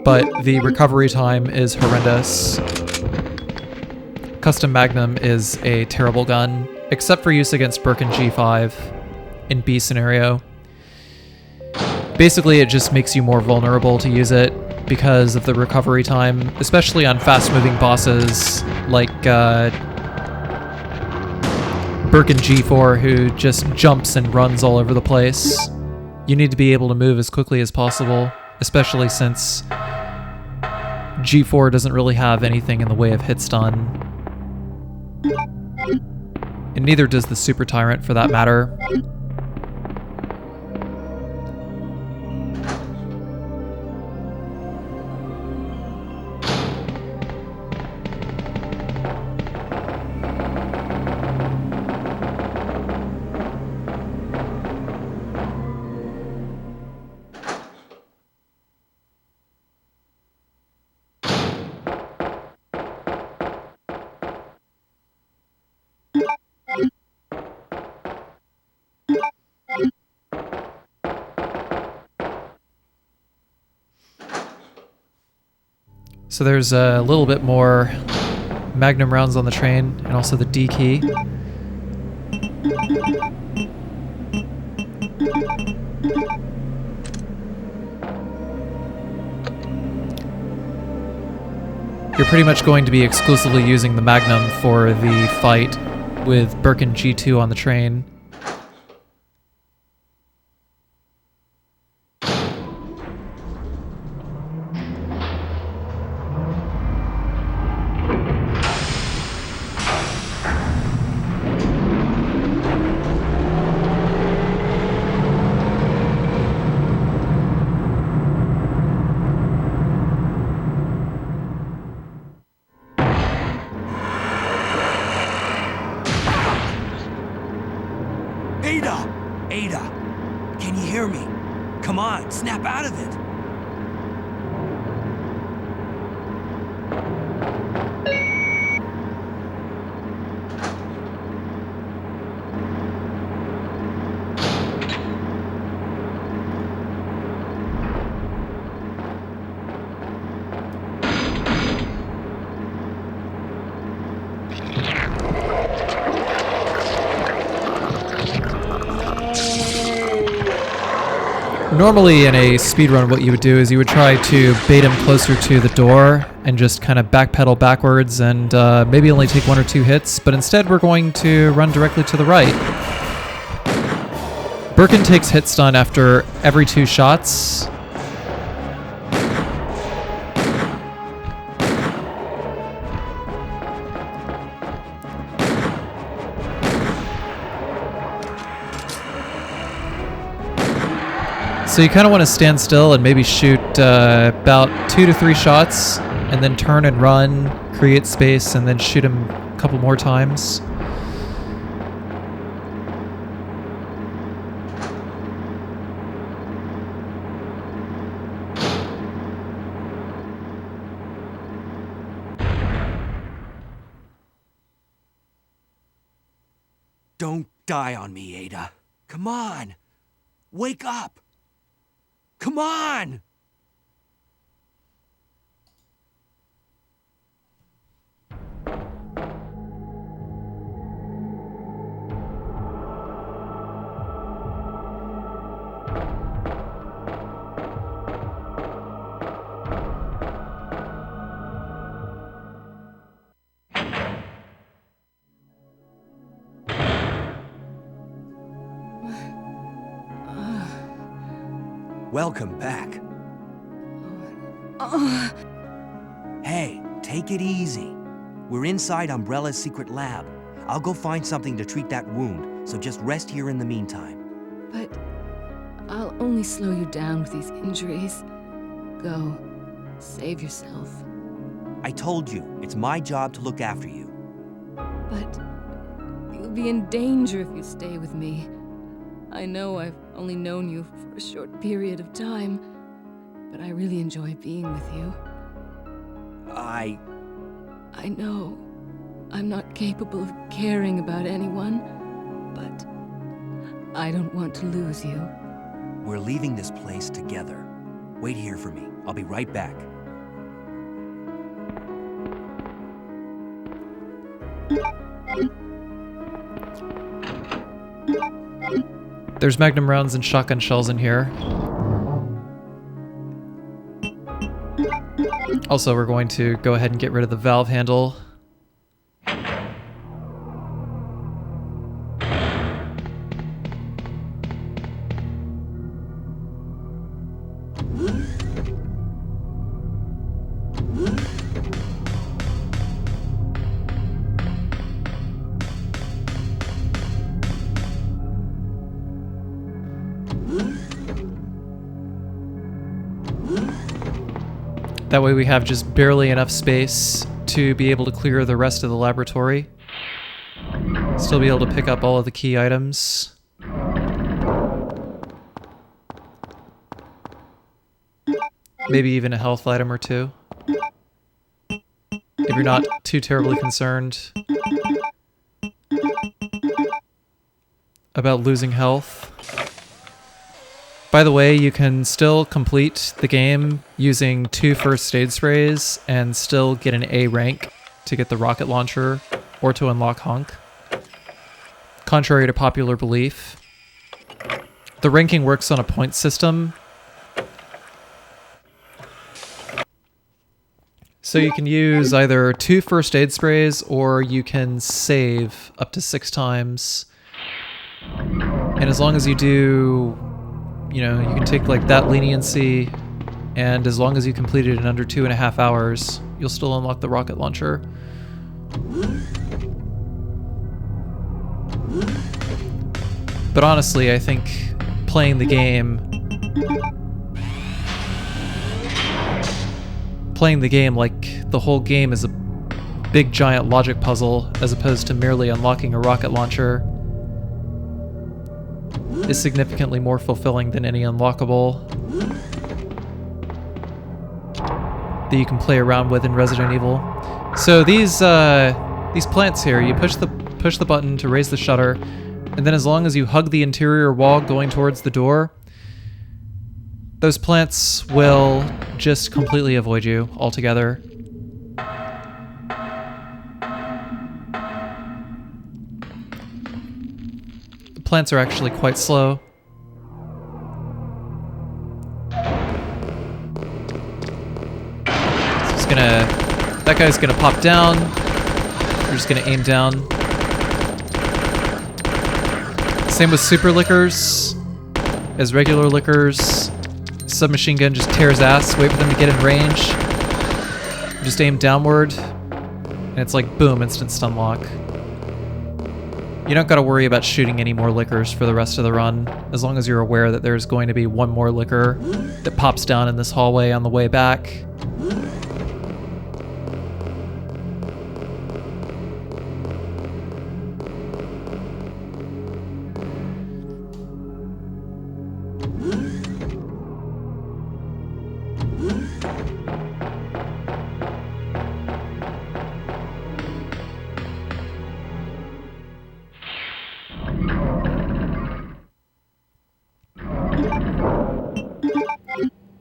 But the recovery time is horrendous. Custom Magnum is a terrible gun, except for use against Birkin G5 in B scenario. Basically, it just makes you more vulnerable to use it because of the recovery time, especially on fast-moving bosses like Birkin G4, who just jumps and runs all over the place. You need to be able to move as quickly as possible, especially since G4 doesn't really have anything in the way of hit stun. And neither does the Super Tyrant for that matter. So there's a little bit more Magnum rounds on the train, and also the D key. You're pretty much going to be exclusively using the Magnum for the fight with Birkin G2 on the train. Ada, can you hear me? Come on, snap out of it. Normally in a speedrun, what you would do is you would try to bait him closer to the door and just kind of backpedal backwards and maybe only take 1 or 2 hits, but instead we're going to run directly to the right. Birkin takes hit stun after every 2 shots. So you kind of want to stand still and maybe shoot about 2 to 3 shots, and then turn and run, create space, and then shoot him a couple more times. Don't die on me, Ada. Come on. Wake up. Come on! Welcome back. Hey, take it easy. We're inside Umbrella's secret lab. I'll go find something to treat that wound, so just rest here in the meantime. But I'll only slow you down with these injuries. Go. Save yourself. I told you, it's my job to look after you. But you'll be in danger if you stay with me. I know I've only known you for a short period of time, but I really enjoy being with you. I know I'm not capable of caring about anyone, but I don't want to lose you. We're leaving this place together. Wait here for me. I'll be right back. There's magnum rounds and shotgun shells in here. Also, we're going to go ahead and get rid of the valve handle. That way we have just barely enough space to be able to clear the rest of the laboratory. Still be able to pick up all of the key items. Maybe even a health item or 2. If you're not too terribly concerned about losing health. By the way, you can still complete the game using 2 first aid sprays and still get an A rank to get the rocket launcher or to unlock Hunk. Contrary to popular belief, the ranking works on a point system. So you can use either 2 first aid sprays or you can save up to 6 times. And as long as you do, you know, you can take like that leniency, and as long as you complete it in under 2.5 hours, you'll still unlock the rocket launcher. But honestly, I think playing the game like the whole game is a big giant logic puzzle as opposed to merely unlocking a rocket launcher is significantly more fulfilling than any unlockable that you can play around with in Resident Evil. So these plants here, you push the button to raise the shutter, and then as long as you hug the interior wall going towards the door, those plants will just completely avoid you altogether. Plants are actually quite slow. That guy's gonna pop down. We're just gonna aim down. Same with super lickers as regular lickers. Submachine gun just tears ass. Wait for them to get in range. Just aim downward, and it's like boom, instant stun lock. You don't gotta worry about shooting any more lickers for the rest of the run, as long as you're aware that there's going to be one more licker that pops down in this hallway on the way back.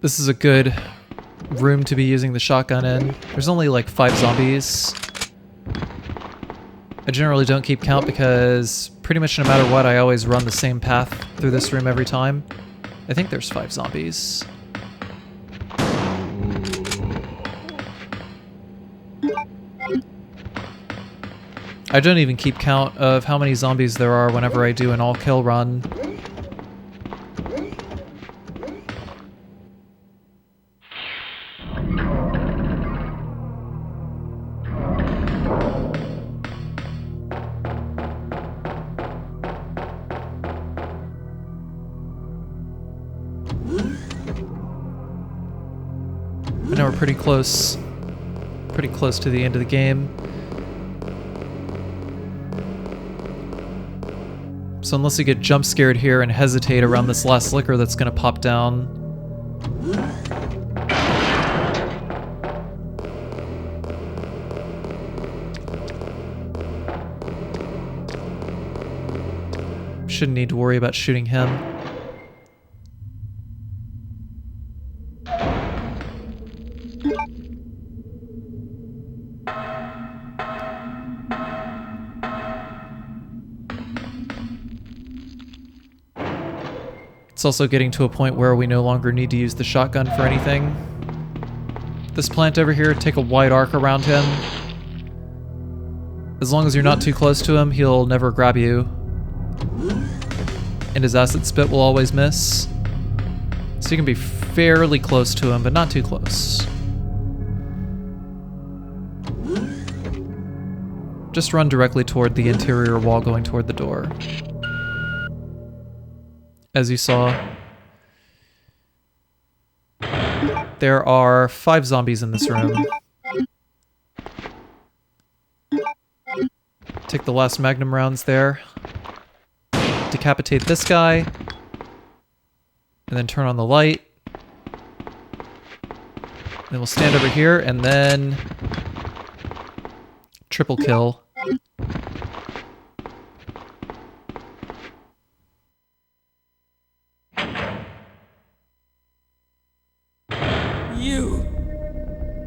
This is a good room to be using the shotgun in. There's only like 5 zombies. I generally don't keep count because pretty much no matter what, I always run the same path through this room every time. I think there's 5 zombies. I don't even keep count of how many zombies there are whenever I do an all-kill run. I know we're pretty close to the end of the game. So unless you get jump scared here and hesitate around this last licker that's gonna pop down. Shouldn't need to worry about shooting him. It's also getting to a point where we no longer need to use the shotgun for anything. This plant over here, take a wide arc around him. As long as you're not too close to him, he'll never grab you. And his acid spit will always miss. So you can be fairly close to him, but not too close. Just run directly toward the interior wall going toward the door. As you saw, there are 5 zombies in this room. Take the last magnum rounds there. Decapitate this guy. And then turn on the light. Then we'll stand over here and then triple kill.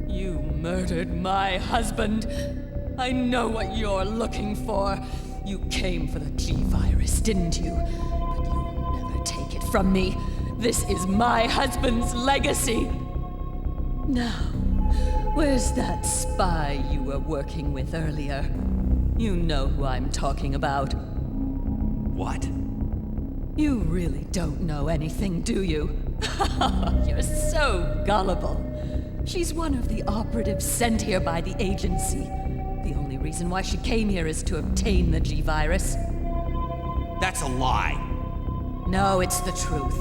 You murdered my husband. I know what you're looking for. You came for the G-Virus, didn't you? But you'll never take it from me. This is my husband's legacy. Now, where's that spy you were working with earlier? You know who I'm talking about. What? You really don't know anything, do you? You're so gullible. She's one of the operatives sent here by the agency. The only reason why she came here is to obtain the G-Virus. That's a lie. No, it's the truth.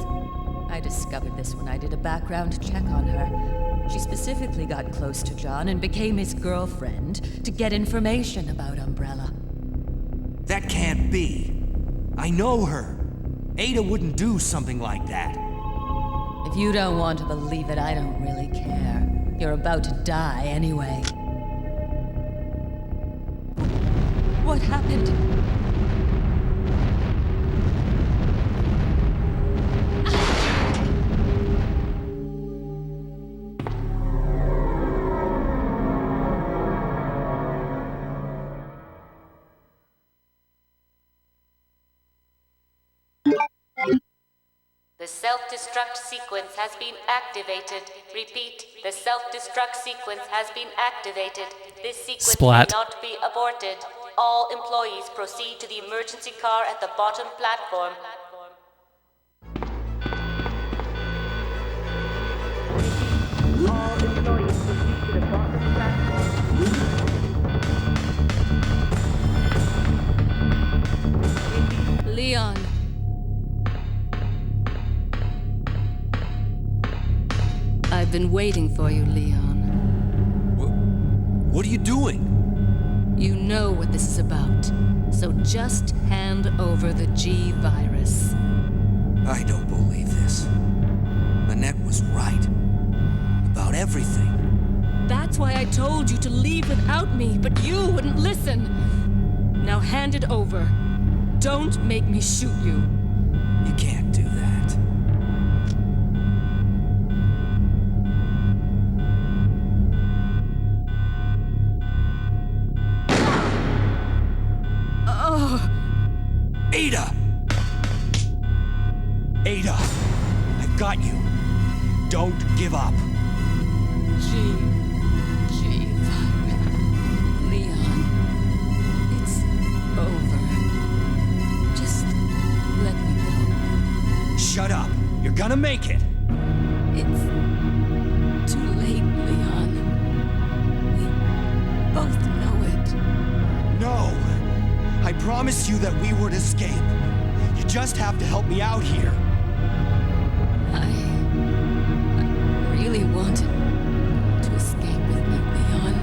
I discovered this when I did a background check on her. She specifically got close to John and became his girlfriend to get information about Umbrella. That can't be. I know her. Ada wouldn't do something like that. If you don't want to believe it, I don't really care. You're about to die anyway. What happened? The self-destruct sequence has been activated. Repeat, the self-destruct sequence has been activated. This sequence Splat. cannot be aborted. All employees proceed to the emergency car at the bottom platform. Leon. I've been waiting for you, Leon. What are you doing? You know what this is about, so just hand over the G-Virus. I don't believe this. Annette was right. About everything. That's why I told you to leave without me, but you wouldn't listen. Now hand it over. Don't make me shoot you. You can't do that. Ada! Ada! I've got you. Don't give up. Leon, it's over. Just let me go. Shut up. You're gonna make it. It's too late, Leon. We both know it. No. I promised you that we would escape. You just have to help me out here. I really wanted to escape with me, Leon.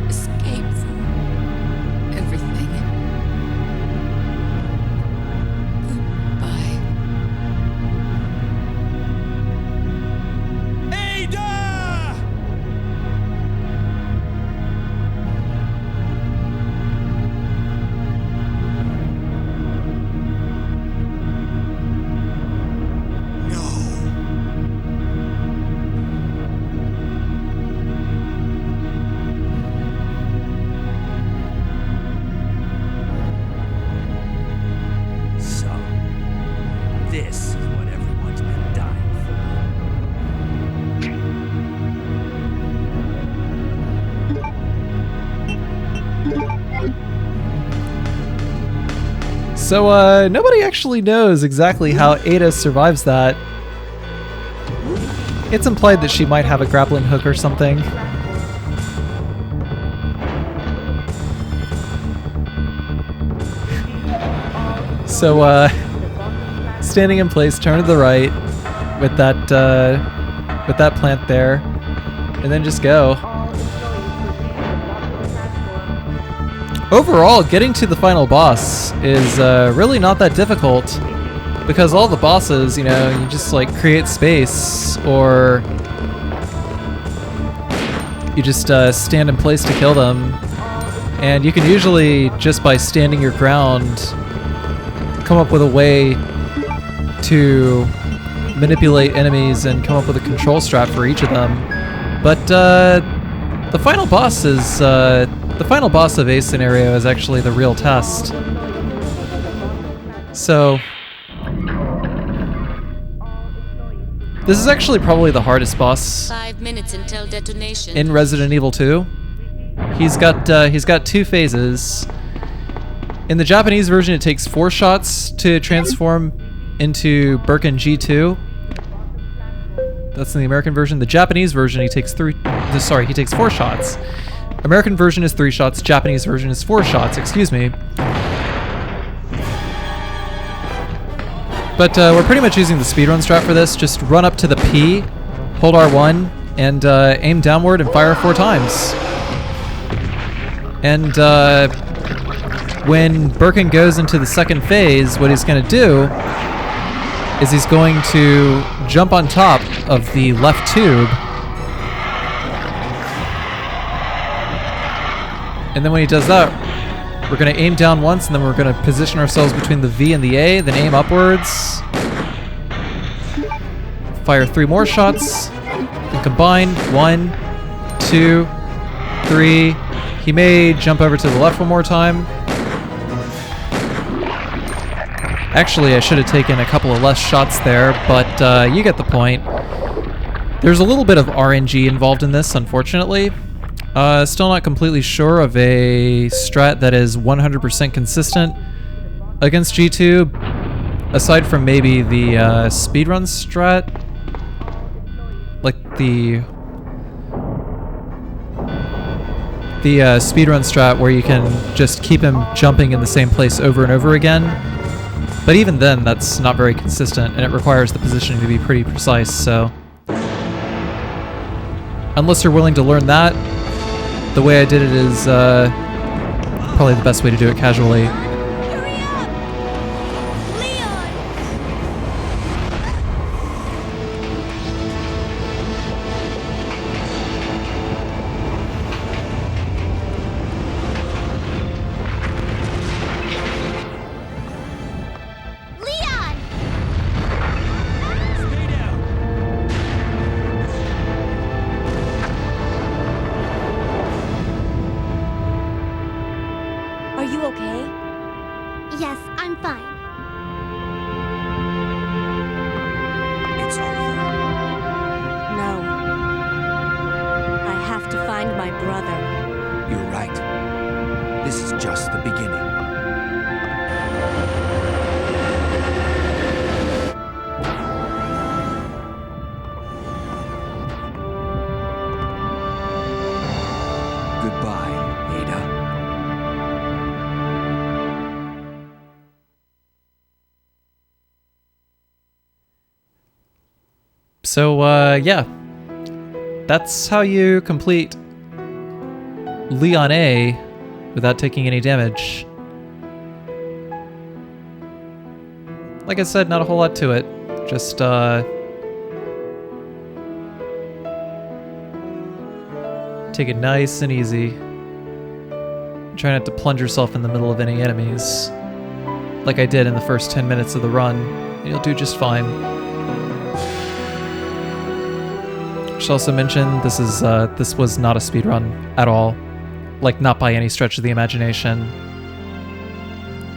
Escape from everything. Goodbye. Ada! This is what everyone's been dying So, nobody actually knows exactly how Ada survives that. It's implied that she might have a grappling hook or something. So, standing in place, turn to the right with that plant there, and then just go. Overall, getting to the final boss is really not that difficult, because all the bosses, you know, you just like create space, or you just stand in place to kill them, and you can usually, just by standing your ground, come up with a way to manipulate enemies and come up with a control strat for each of them. But the final boss is the final boss of a scenario is actually the real test. So this is actually probably the hardest boss 5 minutes until detonation. in Resident Evil 2. He's got 2 phases. In the Japanese version, it takes 4 shots to transform into Birkin G2. That's in the American version. The Japanese version, he takes 4 shots. American version is 3 shots. Japanese version is 4 shots. Excuse me. But we're pretty much using the speedrun strat for this. Just run up to the P, hold R1, and aim downward and fire 4 times. And when Birkin goes into the second phase, what he's going to do is he's going to jump on top of the left tube. And then when he does that, we're going to aim down once, and then we're going to position ourselves between the V and the A, then aim upwards. Fire 3 more shots. Then combined, 1, 2, 3. He may jump over to the left one more time. Actually, I should have taken a couple of less shots there, but you get the point. There's a little bit of RNG involved in this, unfortunately. Still not completely sure of a strat that is 100% consistent against G2, aside from maybe the speedrun strat. Like the speedrun strat where you can just keep him jumping in the same place over and over again. But even then, that's not very consistent, and it requires the positioning to be pretty precise, so... Unless you're willing to learn that, the way I did it is probably the best way to do it casually. Hurry up! Leon! Leon! Stay down. Are you okay? Yes, I'm fine. It's over. No. I have to find my brother. You're right. This is just the beginning. Goodbye, Ada. So, yeah. That's how you complete Leon A without taking any damage. Like I said, not a whole lot to it. Just, take it nice and easy. Try not to plunge yourself in the middle of any enemies. Like I did in the first 10 minutes of the run. You'll do just fine. Should also mention this was not a speedrun at all. Like, not by any stretch of the imagination.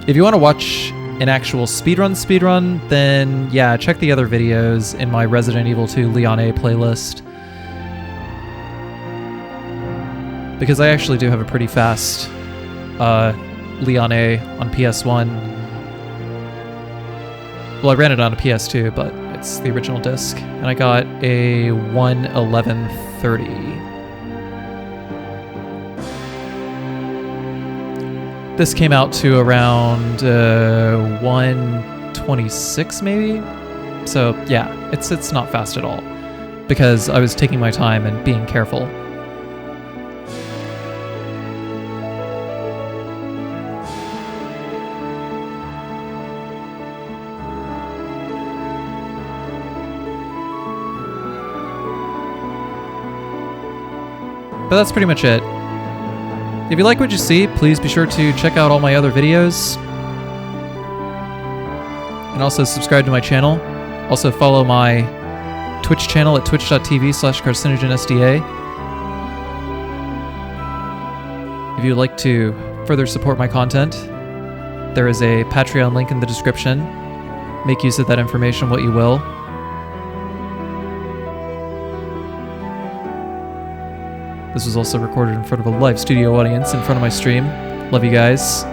If you want to watch an actual speedrun, then yeah, check the other videos in my Resident Evil 2 Leon A playlist. Because I actually do have a pretty fast Leon A on PS1. Well, I ran it on a PS2, but it's the original disc. And I got a 1:11:30. This came out to around 1:26 maybe? So yeah, it's not fast at all. Because I was taking my time and being careful. But that's pretty much it. If you like what you see, please be sure to check out all my other videos. And also subscribe to my channel. Also follow my Twitch channel at twitch.tv/CarcinogenSDA. If you'd like to further support my content, there is a Patreon link in the description. Make use of that information what you will. This was also recorded in front of a live studio audience in front of my stream. Love you guys.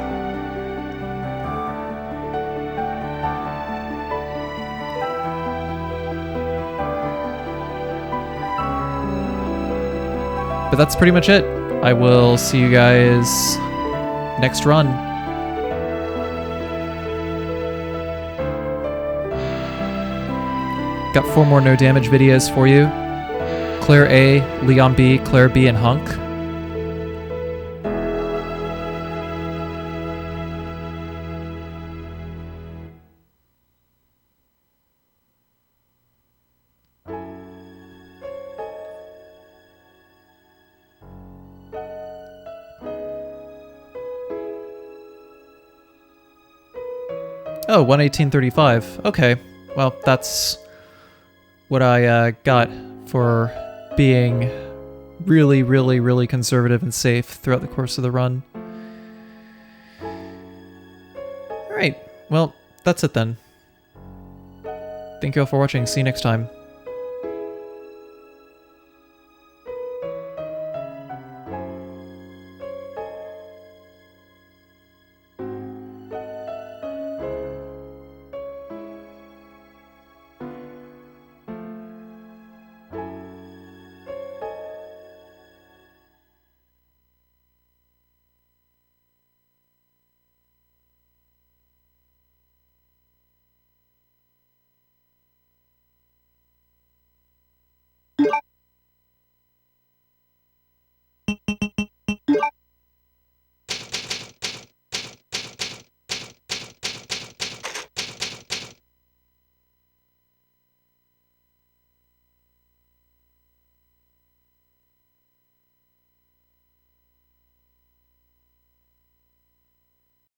But that's pretty much it. I will see you guys next run. Got 4 more no damage videos for you. Claire A, Leon B, Claire B, and Hunk. Oh, 1:18:35. Okay, well, that's what I got for being really, really, really conservative and safe throughout the course of the run. Alright, well, that's it then. Thank you all for watching. See you next time.